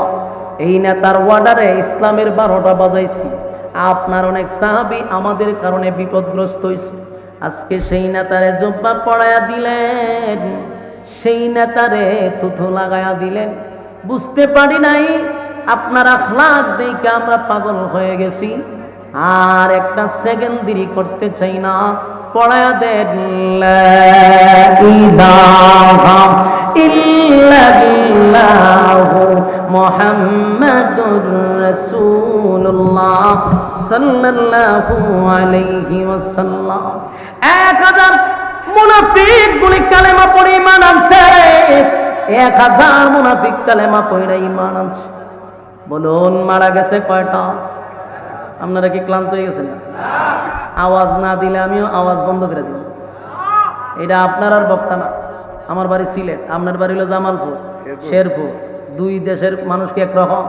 S1: এই নেতার ওয়ার্ডারে ইসলামের 12টা বাজাইছি। আপনার অনেক সাহাবী আমাদের কারণে বিপদগ্রস্ত হয়েছে। আজকে সেই নেতারে জুব্বা পরাইয়া দিলেন, সেই নেতারে তুথু লাগাইয়া দিলেন। বুঝতে পারি নাই আপনার আখলাক দেখে আমরা পাগল হয়ে গেছি, আর একটা সেকেন্ড দেরি করতে চাই না। পড়ায়া দেন লা ইলাহা ইল্লাল্লাহু মুহাম্মাদুর রাসূলুল্লাহ সাল্লাল্লাহু আলাইহি ওয়াসাল্লাম। 1000 মুনাফিক গুলি কালেমা পড়ে ঈমান আনছে। 1000 মুনাফিক কালেমা পড়ে ঈমান আনছে। বলুন মারা গেছে কয়টা? আপনারা কি ক্লান্ত হয়ে গেছেন? আওয়াজ না দিলে আমিও আওয়াজ বন্ধ করে দিব। এটা আপনার আর বক্তা না। আমার বাড়ি সিলেট, আপনার বাড়ি হলো জামালপুর, শেরপুর। দুই দেশের মানুষ কি একরকম?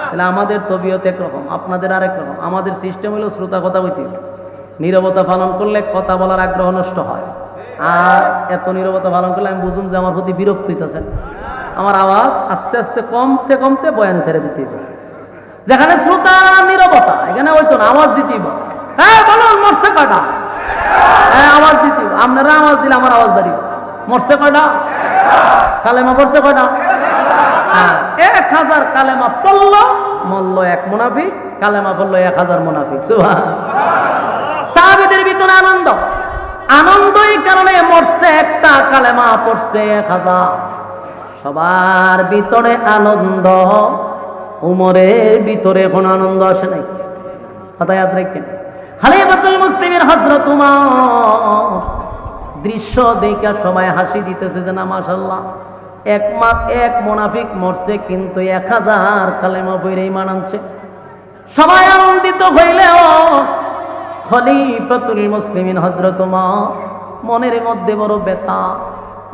S1: তাহলে আমাদের তবিয়ত একরকম, আপনাদের আরেক রকম। আমাদের সিস্টেম হলো শ্রোতা কথা বলতে, নীরবতা পালন করলে কথা বলার আগ্রহ নষ্ট হয়। আর এত নীরবতা পালন করলে আমি বুঝুন যে আমার প্রতি বিরক্ত হইতেছেন। আমার আওয়াজ আস্তে আস্তে কমতে কমতে বয়ানে ছেড়ে দিতে হবে। যেখানে শ্রোতা নীরবতা, এখানে হইতো না, আওয়াজ দিতেই। হ্যাঁ বলুন, মরছে কয়টা? হ্যাঁ আওয়াজ দিতে। আপনারা আওয়াজ দিলে আমার আওয়াজ বাড়ি। মরছে কয়টা? কালেমা পড়ছে কয়টা? হ্যাঁ 1000 কালেমা পড়ল, মরল 1 মুনাফিক। কালেমা পড়ল 1000 মুনাফিক। সুবহানাল্লাহ। সাহাবীদের ভিতরে আনন্দ, আনন্দই কারণে মরছে একটা, কালেমা পড়ছে 1000। সবার ভিতরে আনন্দ, উমরের ভিতরে এখন আনন্দ আসে নাই। কথা ইয়াদ রাখেন। খলিফাতুল মুসলিমিন হযরত উমর দৃশ্য দেখা সবাই হাসি দিতেছে যে না মাশাআল্লাহ, এক মুনাফিক মরছে কিন্তু 1000 কালেমা পড়ে ঈমান আনছে। সবাই আনন্দিত হইলেও খলিফাতুল মুসলিমিন হযরত ওমর মনের মধ্যে বড় ব্যথা,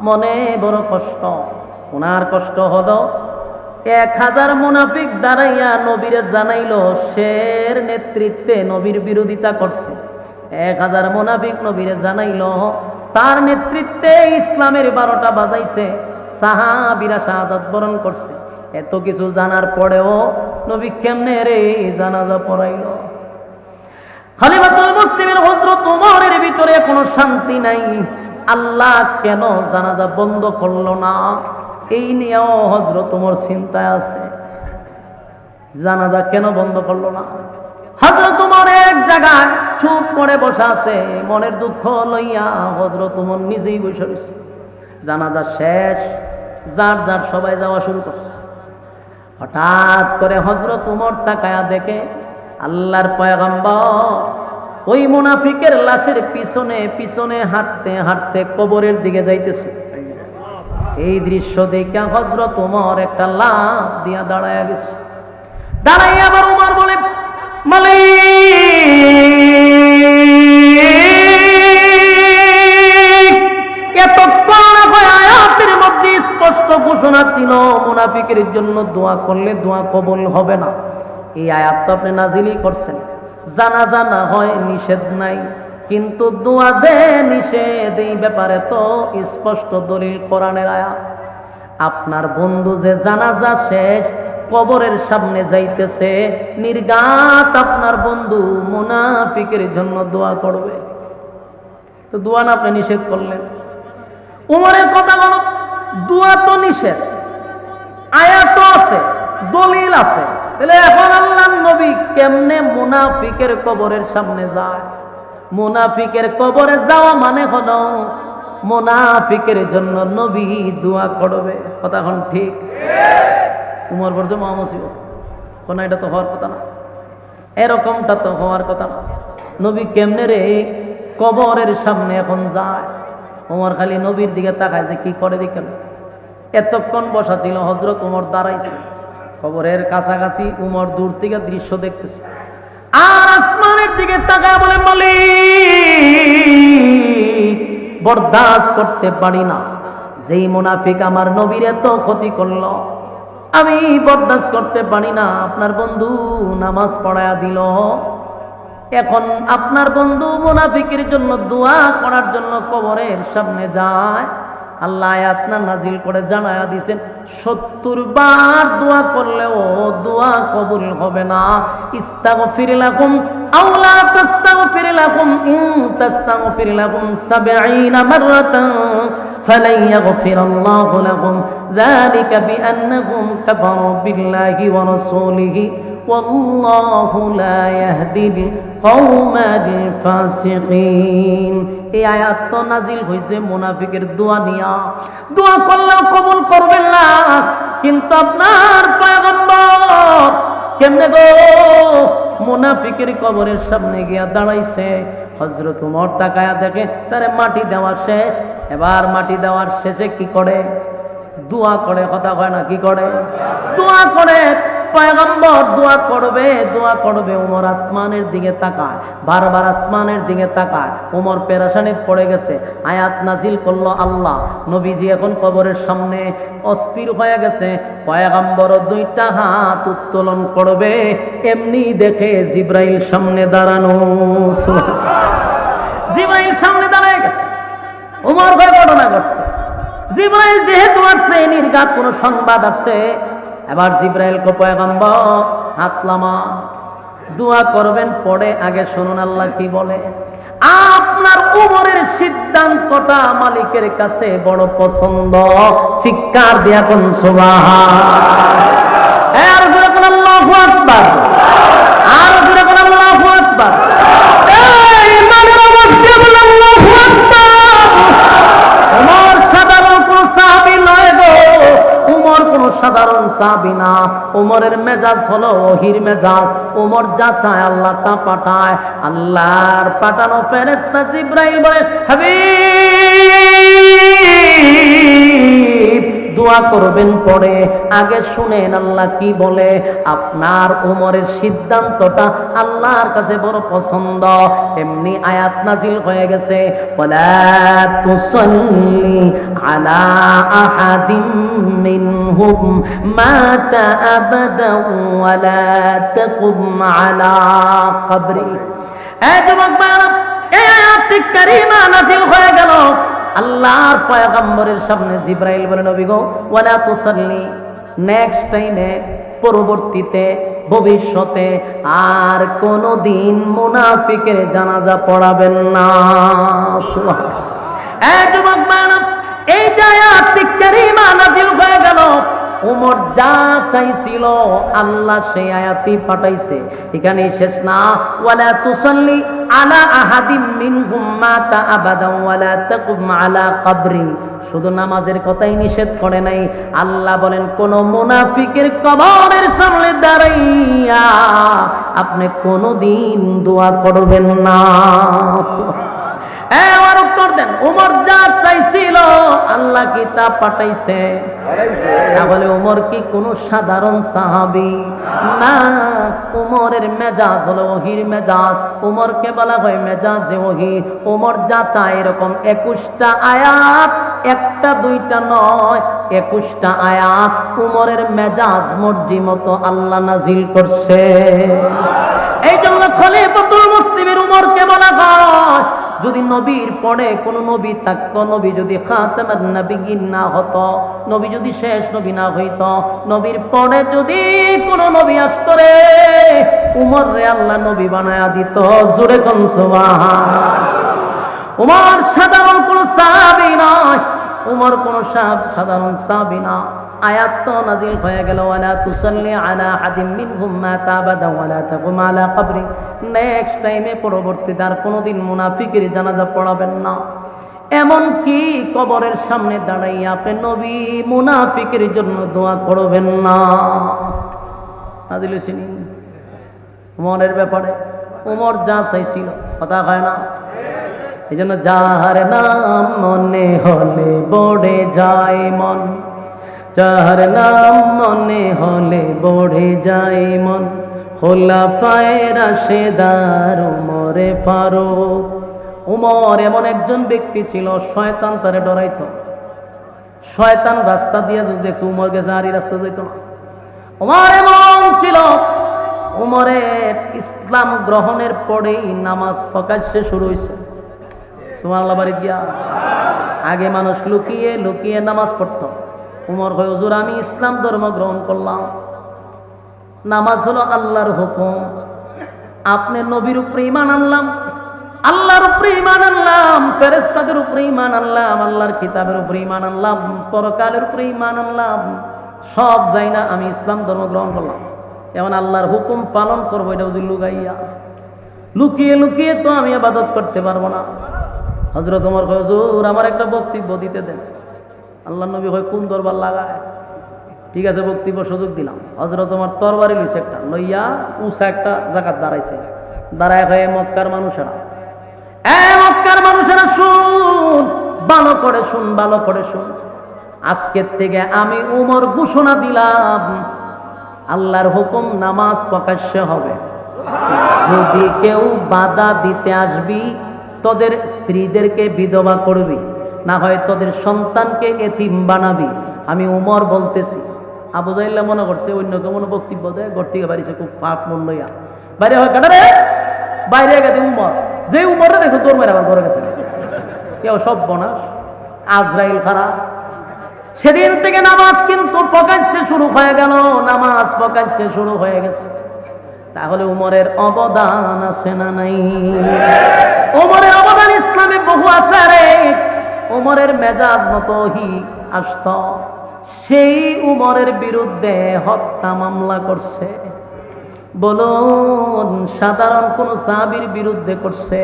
S1: মনে বড় কষ্ট। ওনার কষ্ট হলো 1000 মুনাফিক দাঁড়াইয়া নবীরে জানাইলো সের নেতৃত্বে নবীর বিরোধিতা করছে। 1000 মুনাফিক নবীরে জানাইলো তার নেতৃত্বে ইসলামের 12টা বাজাইছে, সাহাবীরা শাহাদাত বরণ করছে। এত কিছু জানার পরেও নবী কেমনে রে জানাজা পড়াইলো? খলিফাতুল মুসলিমিন হযরত ওমরের ভিতরে কোনো শান্তি নাই। আল্লাহ কেন জানাজা বন্ধ করলো না, এই নিয়েও হযরত ওমর চিন্তায় আছে। জানাজা কেন বন্ধ করলো না? হযরত ওমর এক জায়গায় চুপ করে বসে আছে, মনের দুঃখ লইয়া হযরত ওমর নিজেই বসে রয়েছে। জানাজা শেষ, যার যার সবাই যাওয়া শুরু করছে। হঠাৎ করে হযরত ওমর তাকায়া দেখে আল্লাহর পয়গম্বর ওই মুনাফিকের লাশের পিছনে পিছনে হাঁটতে হাঁটতে কবরের দিকে যাইতেছে। এই দৃশ্য দেখে হযরত ওমর একটা লাফ দিয়া দাঁড়ায়া গেছে। দাঁড়াইয়া আবার ওমর বলে, মালিক, এতক্ষণ আয়াতের মধ্যে স্পষ্ট ঘোষণা ছিল মুনাফিকের জন্য দোয়া করলে দোয়া কবুল হবে না। এই আয়াত তো আপনি নাজিলই করছেন। জানাজা না হয় নিষেধ নাই, কিন্তু দোয়া যে নিষেধ এই ব্যাপারে তো স্পষ্ট দলিল কোরআনের আয়াত। আপনার বন্ধু যে জানাজা শেষ কবরের সামনে যাইতেছে, নির্ঘাত আপনার বন্ধু মুনাফিকের জন্য দোয়া করবে, তো দোয়া না আপনি নিষেধ করলেন। উমরের কথা বলো, দোয়া তো নিষেধ, আয়াত আছে, দলিল আছে, তাহলে এখন আল্লাহর নবী কেমনে মুনাফিকের কবরের সামনে যায়? মুনাফিকের কবরে যাওয়া মানে হলো মুনাফিকের জন্য নবী দোয়া করবে। কথা এখন ঠিক? উমর বলছে মহামুসিবত, কোন এটা তো হওয়ার কথা না, এরকমটা তো হওয়ার কথা না। নবী কেমনে রে কবরের সামনে এখন যায়? ওমর খালি নবীর দিকে তাকায় যে কি করে দেখেন। এতক্ষণ বসা ছিল, হযরত ওমর দাঁড়াইছে কবরের কাছাকাছি, উমর দূর থেকে দৃশ্য দেখতেছে। আর আসমানের দিকে তাকায় বলে, মালিক, বরদাস্ত করতে পারি না যেই মুনাফিক আমার নবীর এত ক্ষতি করলো, আমি বরদাস্ত করতে পারি না। আপনার বন্ধু নামাজ পড়ায়া দিল, এখন আপনার বন্ধু মুনাফিকের জন্য দোয়া করার জন্য কবরের সামনে যায়। আল্লাহ আয়াত নাজিল করে জানায়া দিয়েছেন 70 বার দোয়া করলেও দোয়া কবুল হবে না। ইস্তাগফির লাকুম আও লা তাস্তাগফির লাকুম ইন তাস্তাগফির লাকুম 70 মাররাতান ফালান ইয়াগফিরাল্লাহু লাকুম যালিকা বিআন্নাহুম কাফারু বিল্লাহি ওয়া রাসূলিহি ওয়াল্লাহু লা ইয়াহদিল কওমাল ফাসিকিন। এই আয়াত তো নাজিল হয়েছে মুনাফিকের দোয়া নিয়া। দোয়া করলেও কবুল করবেন না, কিন্তু আপনার পয়গম্বর কেমনে গো মুনাফিকের কবরের সামনে গিয়া দাঁড়াইছে। হযরত ওমর তাকায়া দেখে তারে মাটি দেওয়া শেষ। এবার মাটি দেওয়ার শেষে কি করে? দোয়া করে। কথা কয় না, কি করে? দোয়া করে। পয়গম্বর দোয়া করবে, ওমর আসমানের দিকে তাকায়, বারবার আসমানের দিকে তাকায়। ওমর পেরেশানিতে পড়ে গেছে। আয়াত নাজিল করলো আল্লাহ, নবীজি এখন কবরের সামনে অস্থির হয়ে গেছে। পয়গম্বর 2টা হাত উত্তোলন করবে, এমনি দেখে জিব্রাইল সামনে দাঁড়ানো। জিব্রাইল সামনে দাঁড়ায় গেছে। ওমর ভাই ঘটনা করছে। জিব্রাইল যেহেতু আসছে, নির্ঘাত কোনো সংবাদ আসছে। এবার জিব্রাইল কো পয়গম্বর হাত লামা, দোয়া করবেন, পড়ে আগে শুনুন আল্লাহ কি বলে। আপনার উমরের সিদ্ধান্তটা মালিকের কাছে বড় পছন্দ। চিৎকার দিয়া কোন সুবহান। আর জোরে কোন আল্লাহু আকবার। আর জোরে কোন আল্লাহু আকবার। এই ইমানের অবস্থা বলে আল্লাহু আকবার। উমর সাধারণ কোন সাহাবী নয় গো, উমর কোন সাধারণ সাহাবী না। উমরের মেজাজ হলো ওহির মেজাজ। উমর যা চায় আল্লাহ তা পাঠায়। আল্লাহর পাঠানো ফেরেশতা জিব্রাইল বলে, হাবিব দোয়া করবেন পরে, আগে শুনেন আল্লাহ কি বলে। আপনার উমরের সিদ্ধান্তটা আল্লাহর কাছে বড় পছন্দ। এমনি আয়াত নাজিল হয়ে গেছে, ওয়ালা তুসাল্লি আলা আহাদিম মিনহুম মাতা আবাদা ওয়ালা তাকুম আলা কবরি। এই যুবক ভাইরা, এই আয়াতটি কারিমা নাজিল হয়ে গেল। আল্লাহর পয়গম্বরের সামনে জিবরাইল বলে, নবী গো, ওয়ালা তুসাল্লি, নেক্সট টাইমে, পরবর্তীতে, ভবিষ্যতে আর কোনদিন মুনাফিকের জানাজা পড়াবেন না। এই যুবক ভাইরা, এই যে আয়াতটি কারিমা নাজিল হয়ে গেল, উমর যা চাইছিল আল্লাহ সেই আয়াতই পাঠাইছে। এখানে শেষ না, ওয়ালা তুসাল্লি আলা আহাদিম মিনহুম মাতা আবাদা ওয়ালা তাকুম আলা কবরি, শুধু নামাজের কথাই নিষেধ করে নাই। আল্লাহ বলেন কোন মুনাফিকের কবরের সামনে দাঁড়াইয়া আপনি কোনদিন দোয়া করবেন না। আমার উত্তর দেন, উমর যা চাইছিল আল্লাহ কি তা পাঠাইছে? তাহলে উমর কি কোনো সাধারণ সাহাবী না? উমরের মেজাজ হলো ওহির মেজাজ। উমরকে বলা হয় মেজাজে ওহি। উমর যা চায় এরকম 21টা আয়াত, একটা দুইটা নয়, 21টা আয়াত উমরের মেজাজ মর্জি মতো আল্লাহ নাজিল করছে। এই জন্য খলিফাতুল মুসলিমের উমরকে বলা হয়, যদি নবীর পরে কোন নবী থাকতো, নবী যদি খাতামান নবিয়্যিন না হতো, নবী যদি শেষ নবী না হইত, নবীর পরে যদি কোন নবী আসতো রে, উমর রে আল্লাহ নবী বানায়া দিত। জোরে কোন সুবহানাল্লাহ। উমর সাধারণ কোন সাহাবী নয়, উমর কোন সাধারণ সাহাবী না। আয়াত তো নাজিল হয়ে গেল, ওয়ালা তুসাল্লি আলা আহাদিম মিনহুম মাতা আবাদা ওয়ালা তাকুম আলা কবরি। নেক্সট টাইমে, পরবর্তীতে আর কোনোদিন মুনাফিকের জানাজা পড়াবেন না। এমন কি কবরের সামনে দাঁড়াইয়া আপনি নবী মুনাফিকের জন্য দোয়া করবেন না। নাজিল হইছেনি উমরের ব্যাপারে। উমর যা চাইছিল, কথা হয় না? এই জন্য যাহার নাম মনে হলে বড়ে যায় মন, যাহার নাম মনে হলে বড়ে যায় মন, খোলাফায়ে রাশেদার উমরে ফারুক। উমর এমন একজন ব্যক্তি ছিল, শয়তান তারে ডরাইতো। শয়তান রাস্তা দিয়ে যদি দেখছে উমর গেছে, আর এই রাস্তা যাইতো না। উমর এমন ছিল, উমরের ইসলাম গ্রহণের পরেই নামাজ প্রকাশ্যে শুরু হয়েছে। সুবহানাল্লাহ বাড়ি গিয়া আগে মানুষ লুকিয়ে লুকিয়ে নামাজ পড়তো। উমর কয়, হুজুর আমি ইসলাম ধর্ম গ্রহণ করলাম। নামাজ হলো আল্লাহর হুকুম। আপনি নবীর উপরে ঈমান আনলাম, আল্লাহর উপরে ঈমান আনলাম, ফেরেশতাদের উপরে ঈমান আনলাম, আল্লাহর কিতাবের উপরে ঈমান আনলাম, পরকালের উপরে ঈমান আনলাম, সব যাই না আমি ইসলাম ধর্ম গ্রহণ করলাম। এখন আল্লাহর হুকুম পালন করবো, এটা যদি লুকাইয়া লুকিয়ে লুকিয়ে তো আমি ইবাদত করতে পারবো না। হযরত ওমর কয়, হুজুর আমার একটা বক্তব্য দিতে দেন। আল্লাহ নবী হয় কোন দরবার লাগায়? ঠিক আছে, বক্তব্য সুযোগ দিলাম। হযরত ওমর তরবারি লইছে একটা, লইয়া উঁচা একটা জায়গায় দাঁড়াইছে। দাঁড়ায় হয়, মক্কার মানুষেরা, মক্কার মানুষেরা শুন, ভালো করে শুন, ভালো করে শুন। আজকের থেকে আমি উমর ঘোষণা দিলাম, আল্লাহর হুকুম নামাজ প্রকাশ্যে হবে। যদি কেউ বাধা দিতে আসবি, তোদের স্ত্রীদেরকে বিধবা করবি, না হয় তোদের সন্তানকে এতিম বানাবি। আমি উমর বলতেছি। আবু জাহেল মনে করছে অন্য কেমন বক্তব্য দেয়, ঘর থেকে বাড়িছে খুব পাপ মন লইয়া বাইরে হয় কাটারে, বাইরে গেছে উমর, যে উমরে দেখছো তোর মেরে আবার ঘরে গেছে। কেউ সব বনাস, আজরাইল খারাপ। সেদিন থেকে নামাজ কিন্তু প্রকাশ্যে শুরু হয়ে গেল, নামাজ প্রকাশ্যে শুরু হয়ে গেছে। তাহলে উমরের অবদান আছে না নাই? উমরের অবদান ইসলামে বহু আছে রে। উমরের মেজাজ মতো হি আসত, সেই উমরের বিরুদ্ধে হত্যা মামলা করছে। বলুন, সাধারণ কোন সাহাবীর বিরুদ্ধে করছে?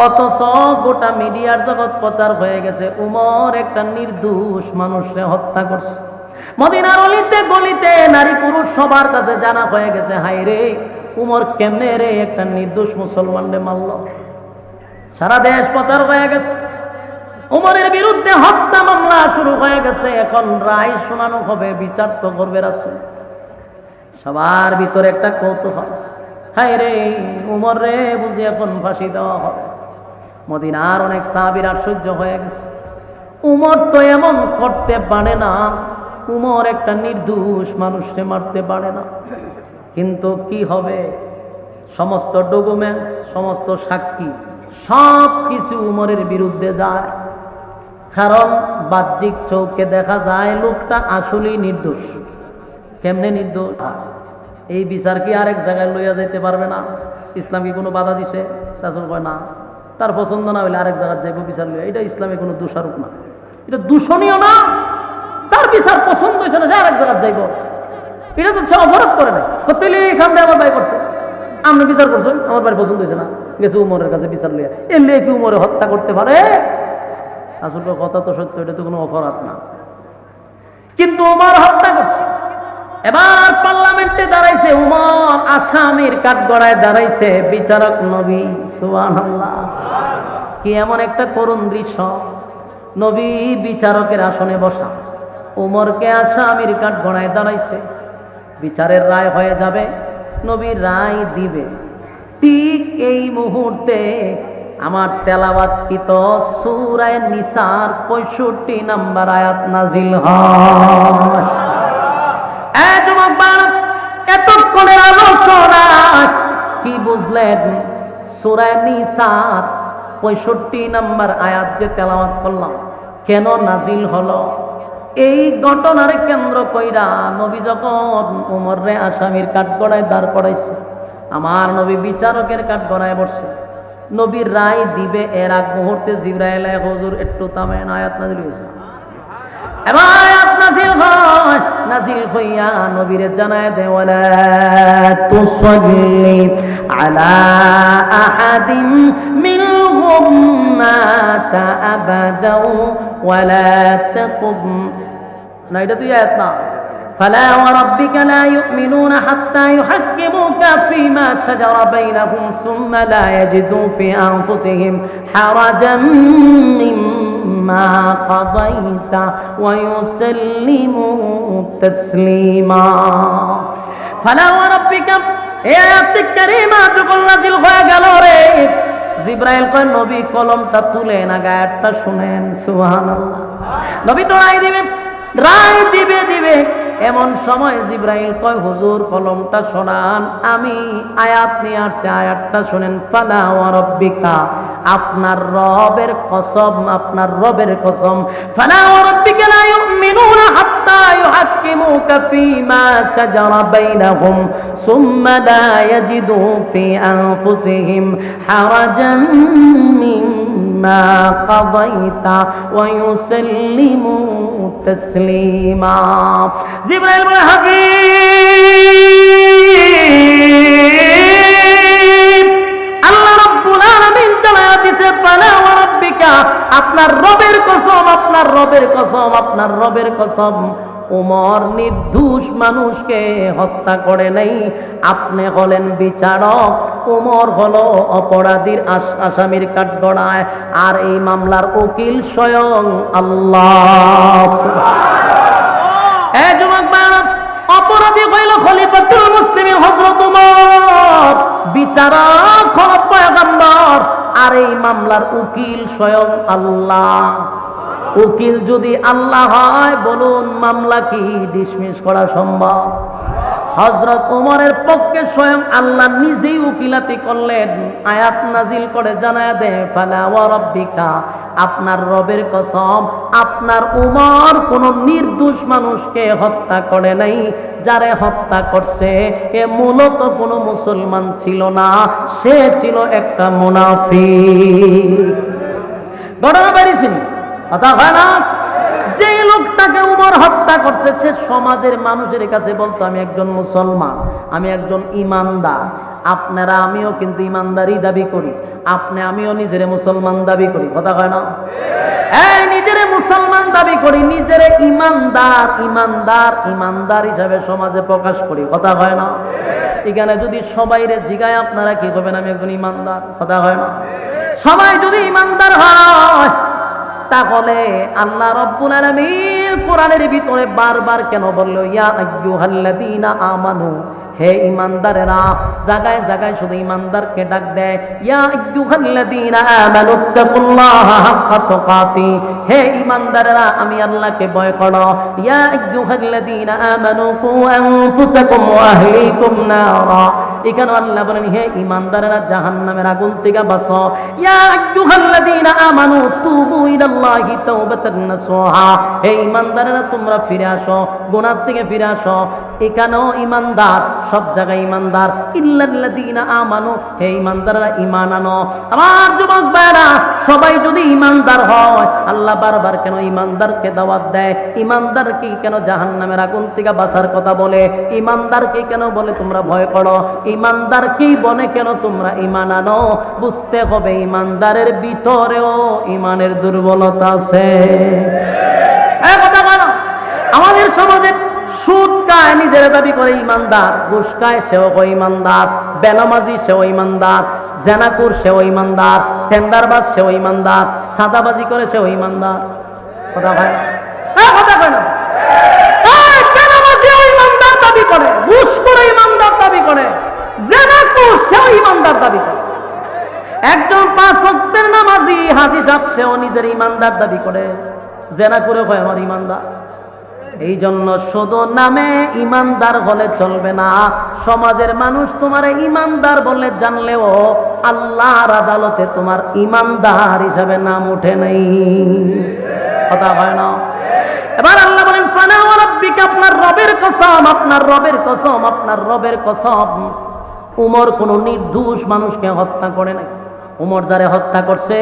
S1: অথচ গোটা মিডিয়ার জগৎ প্রচার হয়ে গেছে উমর একটা নির্দোষ মানুষকে হত্যা করছে। মদিনার অলিতে গলিতে নারী পুরুষ সবার কাছে জানা হয়ে গেছে, হায় রে উমর কেমনে রে একটা নির্দোষ মুসলমানরে মারল। সারা দেশ প্রচার হয়ে গেছে। উমরের বিরুদ্ধে হত্যা মামলা শুরু হয়ে গেছে, এখন রায় শোনানো হবে, বিচার তো করবে রাসূল। সবার ভিতরে একটা কৌতূহল, হায় রে উমর রে, বুঝি এখন ফাঁসি দেওয়া হবে। মদিনার অনেক সাহাবীর আশ্চর্য হয়ে গেছে, উমর তো এমন করতে পারে না, উমর একটা নির্দোষ মানুষকে মারতে পারে না। কিন্তু কি হবে, সমস্ত ডকুমেন্টস, সমস্ত সাক্ষী সব কিছু উমরের বিরুদ্ধে যায়। কারণ বাহ্যিক চৌকে দেখা যায় লোকটা আসলেই নির্দোষ। কেমনে নির্দোষ? এই বিচার কি আরেক জায়গায় লইয়া যাইতে পারবে না? ইসলাম কি কোনো বাধা দিছে? রাসূল কয় না, তার পছন্দ না হইলে আরেক জায়গায় যাইব বিচার লইয়া। এটা ইসলামে কোনো দোষারোপ না, এটা দূষণীয় না। তার বিচার পছন্দ হয়েছে না, সে আরেক জায়গায় যাইব, এটা তো সে অপরাধ করে নাই। কতলে এখান দিয়ে আমার ভাই করছে, আপনি বিচার করছেন, আমার বাড়ি পছন্দ হয়েছে না, গেছে উমরের কাছে বিচার লইয়া। এর লিয়ে কি উমরে হত্যা করতে পারে? আসলে কথা তো সত্য, এটা তো কোনো অপরাধ না। কিন্তু উমর হত্যা করছে। এবার পার্লামেন্টে দাঁড়াইছে উমর, আসামির কাঠগড়ায় দাঁড়াইছে বিচারক নবী। সুবহানাল্লাহ, কি এমন একটা করুণ দৃশ্য! নবী বিচারকের আসনে বসা, উমরকে আসামির কাঠগড়ায় দাঁড়াইছে। বিচারের রায় হয়ে যাবে, নবী রায় দিবে। ঠিক এই মুহূর্তে আমার তেলাওয়াতকৃত সূরা নিসার 65 নম্বর আয়াত নাজিল হয়। এতক্ষণের আলোচনা কি বুঝলেন? সূরা নিসার 65 নম্বর আয়াত যে তেলাওয়াত করলাম, কেন নাজিল হলো? এই ঘটনার কেন্দ্র কইরা নবী যখন উমরে আসামির কাঠগড়ায় দাঁড় করাইছে, আমার নবী বিচারকের কাঠগড়ায় বসছে, নবীর রায় দিবে। এর আগ মুহূর্তে জিবরাইল হুজুর একটু থামেন, আয়াত নাজিল হয়েছে। এবার আয়াত নাজিল হয়, নাজিল হইয়া নবীরে জানায় দে, ওয়ালা তুসাল্লি আলা আহাদিম মিনহুম মাতা আবাদাও ওয়ালা তাকুম। না, এটা তুই আয়াত না। فلا وربك لا يؤمنون حتى يحكموك فيما شجر بينهم ثم لا يجدوا في أنفسهم حرجا مما قضيت ويسلموا تسليما। فلا وربك এই আয়াতটি কারীমা যখন নাযিল হয়ে গেল রে, জিবরাইল কয় নবী কলমটা তুলেন, আগে আয়াতটা শুনেন। সুবহানাল্লাহ। নবী তো রায় দিবে, রায় দিবে দিবে। এমন সময় জিবরাইল কয় হুজুর কলমটা শোনান, আমি আয়াত নিয়ে আসছি, আয়াতটা শুনেন। ফালা ওয়া রাব্বিকা, আপনার রবের কসম, আপনার রবের কসম। ফালা ওয়া রাব্বিকা লা ইউমিনুনা হাত্তা ইউহাক্কিমুকা ফীমা শাজারা বাইনাহুম সুম্মা লা ইয়াজিদু ফি আনফুসিহিম হারাজান মিম্মা কাযাইতা ওয়া ইউসাল্লিমু তাসলিমা। জিবরাইল বলে, হাবিব, আল্লাহ রাব্বুল আলামিন জানায়া দিয়েছে, ফালা ওয়া রাব্বিকা, আপনার রবের কসম, আপনার রবের কসম, আপনার রবের কসম, উমর নির্দোষ মানুষকে হত্যা করে নাই। আপনি হলেন বিচারক, উমর হলো অপরাধীর আসামির কাঠগড়ায়, আর এই মামলার উকিল স্বয়ং আল্লাহ। অপরাধী হইল খলিফাতুল মুসলিমিন হযরত ওমর, বিচারক হলো পয়গম্বর, আর এই মামলার উকিল স্বয়ং আল্লাহ। উকিল যদি আল্লাহ হয়, বলুন মামলা কি ডিসমিস করা সম্ভব? হযরত ওমরের পক্ষে স্বয়ং আল্লাহ নিজেই উকিলাতি করলেন। আয়াত নাজিল করে জানায় দে, ফালা ওয়া রাব্বিকা, আপনার রবের কসম, আপনার উমর কোন নির্দোষ মানুষকে হত্যা করে নাই। যারে হত্যা করছে এ মূলত কোনো মুসলমান ছিল না, সে ছিল একটা মুনাফিক। ঘটনা বেরিয়েছিল, কথা হয় না? যে লোকটাকে উমর হত্যা করছে, সে সমাজের মানুষের কাছে বলতো আমি একজন মুসলমান, আমি একজন ইমানদার। আপনারা আমিও কিন্তু ইমানদারি দাবি করি, আপনি আমিও নিজেরে মুসলমান দাবি করি, কথা হয় না? এই নিজেরে মুসলমান দাবি করি, নিজেরে ইমানদার ইমানদার ইমানদার হিসাবে সমাজে প্রকাশ করি, কথা হয় না? এখানে যদি সবাইরে জিগায় আপনারা কি করবেন? আমি একজন ইমানদার, কথা হয় না? সবাই যদি ইমানদার হয়, তাহলে আল্লাহ রাব্বুল আলামিন কোরআনের ভিতরে বারবার কেন বললো ইয়া আইয়ুহাল্লাযীনা আমানু, হে ইমানদারেরা? জায়গায় জায়গায় শুধু ইমানদারকে ডাক দেয়, ইয়া আইয়ুহাল্লাযীনা আমানুত্তাকুল্লাহা হাক্কা তুকাতি, হে ইমানদারেরা আমি আল্লাহকে ভয় করো। ইয়া আইয়ুহাল্লাযীনা আমানু কু আনফুসাকুম ওয়া আহলিকুম নারা, এখানে আল্লাহ বলেন হে ইমানদারেরা জাহান্নামের আগুন থেকে বাঁচো। ইয়া আইয়ুহাল্লাযীনা আমানু তুবু ইলাল্লাহি তাওবাতান নাসুহা, হে ইমানদারেরা তোমরা ফিরে আসো, গুনাহ থেকে ফিরে আসো। এখানেও ইমানদার, সব জায়গায় ইমানদার। ইল্লাল্লাযীনা আমানু, হে ইমানদাররা ঈমান আনো। আমার যুবক ভাইরা, সবাই যদি ইমানদার হয়, আল্লাহ বারবার কেন ইমানদারকে দাওয়াত দেয়? ইমানদারকে কেন জাহান্নামের আগুন থেকে বাঁচার কথা বলে? ইমানদারকে কেন বলে তোমরা ভয় করো? ইমানদারকেই বলে কেন তোমরা ঈমান আনো? বুঝতে হবে ইমানদারের ভিতরেও ঈমানের দুর্বলতা আছে। আমাদের সমাজে সুদ খায়, নিজের দাবি করে ইমানদার, ঘুষ খায় সেও ইমানদার, বেনামাজি সেও ইমানদার, জেনাকুর সেও ইমানদার, টেন্ডারবাজ সেও ইমানদার, সাদাবাজি করে সেও ইমানদার। কথা হয় কথা হয় না? বেনামাজিও ইমানদার দাবি করে, ঘুষ করে ইমানদার দাবি করে, জেনাকুর সেও ইমানদার দাবি করে। একজন 5 ওয়াক্তের নামাজি হাজী সাহেব সেও নিজের ইমানদার দাবি করে, জেনাকুরে হয় আমার ইমানদার। এই জন্য শুধু নামে ইমানদার হলে চলবে না। সমাজের মানুষ তোমার ইমানদার বলে জানলেও আল্লাহর আদালতে তোমার ইমানদার হিসাবে নাম উঠে নাই। কথা হয় না? এবার আল্লাহ বলেন ফানা ওয়া রাব্বিকা, আপনার রবের কসম, আপনার রবের কসম, আপনার রবের কসম, উমর কোন নির্দোষ মানুষকে হত্যা করে নাই। উমর যারে হত্যা করছে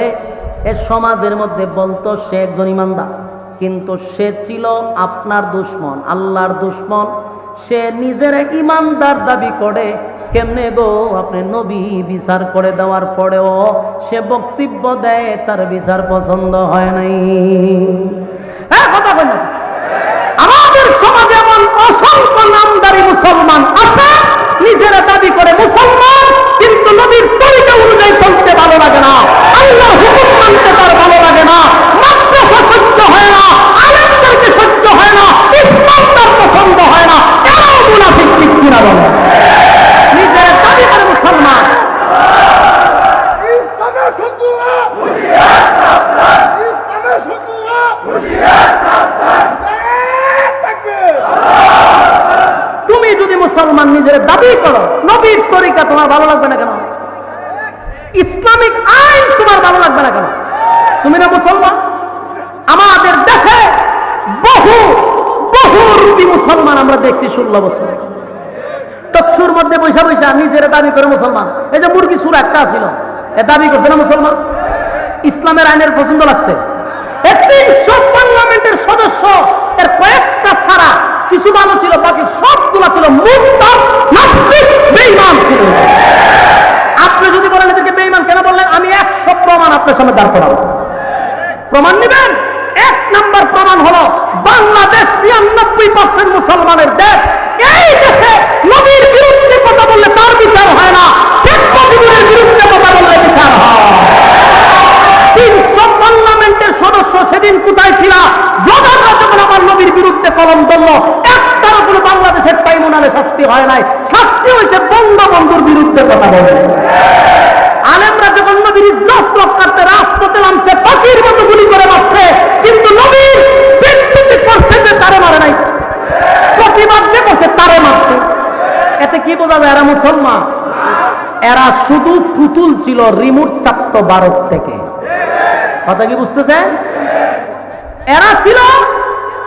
S1: এ সমাজের মধ্যে বলতো সে একজন ইমানদার, কিন্তু সে ছিল আপনার দুশমন, আল্লাহর দুশমন। সে নিজের ইমানদার দাবি করে। কেমনে গো? আপনি নবী বিচার করে দেওয়ার পরেও সে বক্তব্য দেয় তার বিচার পছন্দ হয় নাই। কথা বলেন, আমাদের সমাজে এমন অসংখ্য নামদারি মুসলমান আছে, নিজের দাবি করে মুসলমান, কিন্তু নবীর তরিকা অনুযায়ী চলতে ভালো লাগে না, আল্লাহর হুকুম মানতে তার ভালো লাগে না, মাদ্রাসা সহ্য হয় না, আলেমদেরকে সহ্য হয় না, ইসলাম তার পছন্দ হয় না। এরাও মুনাফিক, ঠিক কিনা বলে? নিজের দাবি করে মুসলমান,
S2: ইসলামের শত্রুরা হুঁশিয়ার সাবধান, ইসলামের শত্রুরা হুঁশিয়ার সাবধান।
S1: তুমি যদি মুসলমান নিজের দাবি করো, নবীর তরিকা তোমার ভালো লাগবে না কেন? ইসলামিক আইন তোমার ভালো লাগবে না কেন? তুমি না মুসলমান। আমাদের দেশে বহু বহু রূপী মুসলমান আমরা দেখছি 16 বছর টকসুর মধ্যে বৈশা বৈশা নিজের দাবি করে মুসলমান। এই যে মুরগি সুর একটা ছিল, এ দাবি করছে না মুসলমান। ইসলামের আইনের পছন্দ লাগছে। 300 পার্লামেন্টের সদস্য, এর কয়েকটা ছাড়া কিছু ভালো ছিল, বাকি সবগুলা ছিল মুরতাদ, নাস্তিক, বেঈমান ছিল। আপনি যদি বলেন এদেরকে বেঈমান কেন বললেন, আমি 100 প্রমাণ আপনার সামনে দাঁড় করাবো। প্রমাণ নেবেন? 1 নাম্বার প্রমাণ হলো বাংলাদেশ 96% মুসলমানের দেশ। এই দেশে নবীর বিরুদ্ধে কথা বললে তার বিচার হয় না, শেখ মুজিবের বিরুদ্ধে কথা বললে বিচার হয়। 300 পার্লামেন্টের সদস্য সেদিন কোথায় ছিল? ব্লগাররা যখন আমার নবীর বিরুদ্ধে কলম ধরল, একটারও কোনো বাংলাদেশের ট্রাইব্যুনালে শাস্তি হয় নাই। শাস্তি হয়েছে বঙ্গবন্ধুর বিরুদ্ধে কথা বলে। আলেমরা যখন নবীর ইজ্জত রক্ষার্থে রাজপথে নামছে, পাখির মতো গুলি করে মারছে, কিন্তু নবীর ব্যক্তিত্ব করছে যে তারে মারে নাই, প্রতিবাদ যে করছে তারে মারছে। এতে কি বোঝা যায় এরা মুসলমান? এরা শুধু পুতুল ছিল, রিমোট চাপ্ত ভারত থেকে। কথা কি বুঝতেছেন? এরা ছিল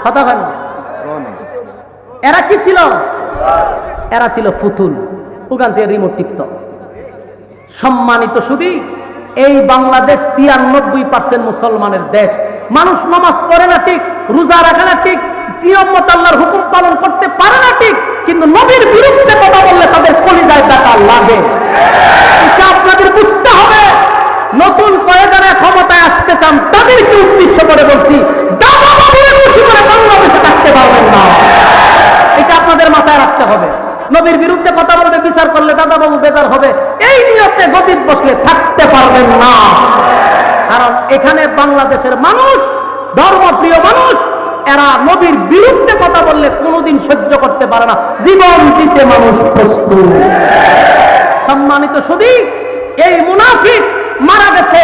S1: কথা বলেন, এরা কি ছিল? এরা ছিল ফুতুল, ওখান থেকে রিমোট টিপত। সম্মানিত শুধু এই বাংলাদেশ 96% মুসলমানের দেশ। মানুষ নামাজ পড়ে না ঠিক, রোজা রাখে না ঠিক, নিয়ম মতো আল্লাহর হুকুম পালন করতে পারে না ঠিক, কিন্তু নবীর বিরুদ্ধে কথা বললে তাদের কলিজায় ব্যথা লাগে। এটা আপনাদের বুঝতে হবে। নতুন কয়েকজনের ক্ষমতায় আসতে চান তাদেরকে উদ্দেশ্য করে বলছি, দাদা বাবুরে খুশি করে বাংলাদেশে থাকতে পারবেন না। এটা আপনাদের মাথায় রাখতে হবে। নবীর বিরুদ্ধে কথা বলবে, বিচার করলে দাদা বাবু বেজার হবে, এই নিয়তে গদিত বসলে থাকতে পারবেন না। কারণ এখানে বাংলাদেশের মানুষ, ধর্মপ্রিয় মানুষ, এরা নবীর বিরুদ্ধে কথা বললে কোনোদিন সহ্য করতে পারে না, জীবন দিতে মানুষ প্রস্তুত। সম্মানিত শুধু এই মুনাফিক মারা গেছে,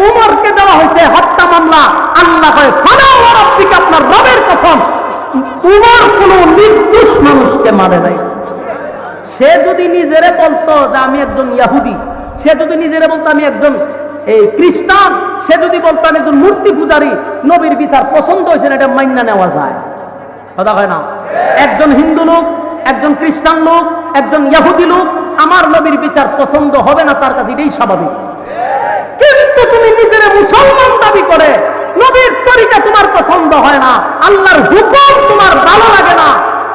S1: উমরকে দেওয়া হয়েছে হত্যা মামলা। আল্লাহ কয় ফালা ওয়া রাব্বিকা, আপনার রবের কসম, উমর কোনো নির্দোষ মানুষকে মারে নাই। সে যদি নিজেরে বলতো যে আমি একজন ইহুদি, সে যদি নিজেরে বলতো আমি একজন খ্রিস্টান, সে যদি বলতো আমি একজন মূর্তি পূজারী, নবীর বিচার পছন্দ হয়েছে না, এটা মাইনা নেওয়া যায়, কথা হয় না? একজন হিন্দু লোক, একজন খ্রিস্টান লোক, একজন ইহুদি লোক আমার নবীর বিচার পছন্দ হবে না, তার কাছে এটাই স্বাভাবিক। কিন্তু তুমি নিজের মুসলমান দাবি করে নবীর তরিকা তোমার পছন্দ হয় না, আল্লাহর হুকুম তোমার ভালো লাগে না,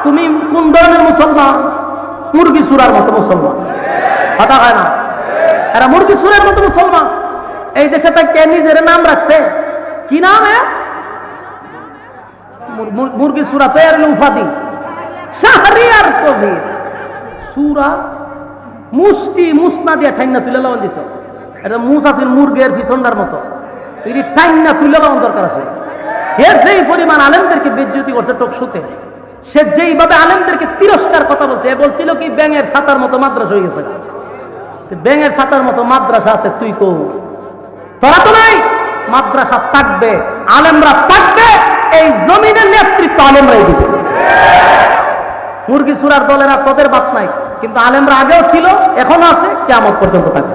S1: তুমি কোন ধরনের মুসলমান? মুরগি সুরার মতো মুসলমান, কথা হয় না? এরা মুরগি সুরের মতো মুসলমান। এই দেশে কে নিজের নাম রাখছে? কি নাম? মুরগি সুরা তৈরি উপাধি, শাহরিয়ার কবির সুরা, মুষ্টি মুসনা দিয়ে ঠাইনা তুলে লাগান দিত। এটা মুস আছিল মুরগের পিছনটার মতো, এটি ঠাইনা তুলে লাগান দরকার আছে। এর যেই পরিমাণ আলেমদেরকে বেজ্জতি করছে টকশুতে, সে যেইভাবে আলেমদেরকে তিরস্কার কথা বলছে, এ বলছিল কি ব্যাঙের ছাতার মতো মাদ্রাসা হয়ে গেছে। ব্যাঙের ছাতার মতো মাদ্রাসা আছে, তুই কো তোরা তো নাই। মাদ্রাসা থাকবে, আলেমরা থাকবে, এই জমিনের নেতৃত্ব আলেমরাই দিবে। মুরগি সুরার দলেরা তোদের বাত নাই, কিন্তু আলেমরা আগেও ছিল, এখনো আছে, কিয়ামত পর্যন্ত থাকবে।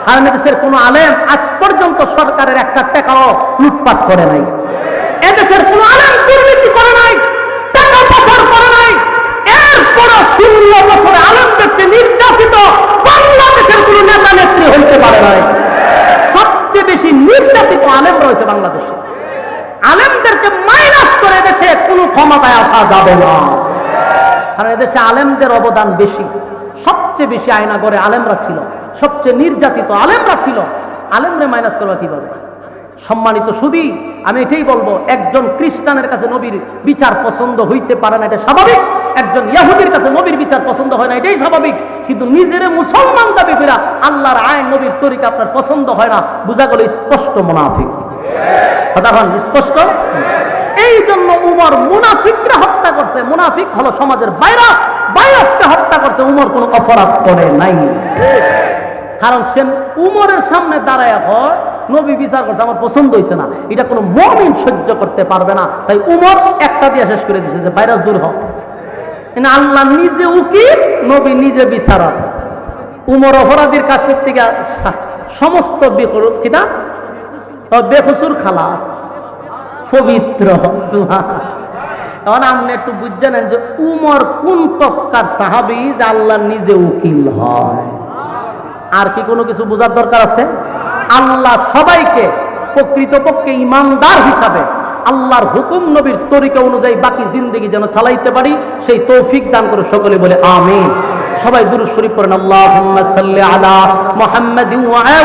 S1: কারণ এদেশের কোন আলেম আজ পর্যন্ত সরকারের একটা টাকাও লুটপাট করে নাই, এদেশের কোন আলেম দুর্নীতি করে নাই, টাকা পাচার করে নাই। এরপরও 16 বছরে আলেমদের চেয়ে নির্যাতিত বাংলাদেশের কোন নেতা নেত্রী হইতে পারে নাই। সবচেয়ে বেশি নির্যাতিত আলেম রয়েছে বাংলাদেশে। আলেমদেরকে মাইনাস করে দেশে কোনো ক্ষমতায় আসা যাবে না, কারণ এদেশে আলেমদের অবদান বেশি। সবচেয়ে বেশি আয়নাগরে আলেমরা ছিল, সবচেয়ে নির্যাতিত আলেমরা ছিল। আলেমরে মাইনাস করবা কিভাবে? সম্মানিত সুধী, আমি এটাই বলবো, একজন খ্রিস্টানের কাছে নবীর বিচার পছন্দ হইতে পারে না, এটা স্বাভাবিক। একজন ইহুদির কাছে নবীর বিচার পছন্দ হয় না, এটাই স্বাভাবিক। কিন্তু নিজেরে মুসলমান দাবি করে আল্লাহর আইন নবীর তরিকা আপনার পছন্দ হয় না, বুঝা গেল স্পষ্ট মুনাফিক। কথা বলেন স্পষ্ট। এই জন্য উমর মুনাফিকরা হত্যা করছে। মুনাফিক হলো সমাজের ভাইরাস, ভাইরাসকে হত্যা করছে। উমর কোনো অপরাধ করে নাই, কারণ সে উমরের সামনে দাঁড়ায় হয় নবী বিচার করছে, আমার পছন্দ হয়েছে না, এটা কোনো মুমিন সহ্য করতে পারবে না। তাই উমর একটা দিয়ে শেষ করে দিয়েছে যে ভাইরাস দূর হোক। আল্লাহ নিজে উকিল, নবী নিজে বিচারক। উমর অপরাধীর কাছ থেকে সমস্ত বেকসুর খালাস, পবিত্র। এখন আপনি একটু বুঝে নেন যে উমর কোন তক্কার সাহাবী যে আল্লাহ নিজে উকিল হয়। আর কি কোনো কিছু বোঝার দরকার আছে? আল্লাহ সবাইকে প্রকৃতপক্ষে ইমানদার হিসাবে আল্লাহর হুকুম নবীর তরিকা অনুযায়ী বাকি জিন্দেগি যেন চালাইতে পারি, সেই তৌফিক দান করে সকলে বলে আমিন। সবাই দুরূদ শরীফ পড়েন, আল্লাহুম্মা সাল্লি আলা মুহাম্মাদিন ওয়া আলা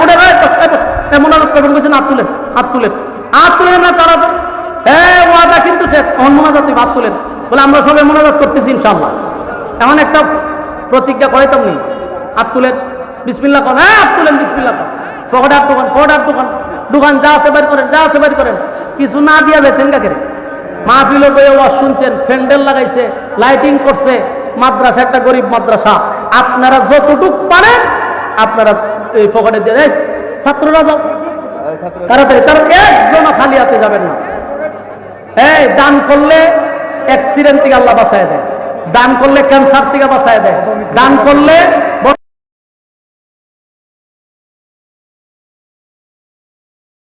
S1: মুনাজাত করবেন। বলেছেন হাত তুলেন, হাত তুলেন, হাত তুলেন না তারা। ওয়াদা কিন্তু মোনাজাত তুই হাত তুলেন বলে আমরা সবাই মোনাজাত করতেছি ইনশাআল্লাহ। এমন একটা প্রতিজ্ঞা করাইতাম নি, হাত তুলেন, বিসমিল্লাহ করেন, হাত তুলেন, বিসমিল্লাহ করেন, পকেটে হাত ঢোকান, পকেটে হাত ঢোকান, ঢোকান, যা আছে বের করেন, যা আছে বের করেন। কিছু না দিয়া বেতেন কাকে? মাহফিল বইয়ে ওয়াজ শুনছেন, ফ্যান্ডেল লাগাইছে, লাইটিং করছে, মাদ্রাসা একটা গরিব মাদ্রাসা। আপনারা যতটুক পারেন আপনারা এই পকেটে দিয়ে, ছাত্ররা যাও তাড়াতাড়ি, তারা একজনও খালি হাতে যাবেন না। এই দান করলে অ্যাক্সিডেন্ট থেকে আল্লাহ বাঁচায় দেয়, দান করলে ক্যান্সার থেকে বাঁচায় দেয়, দান করলে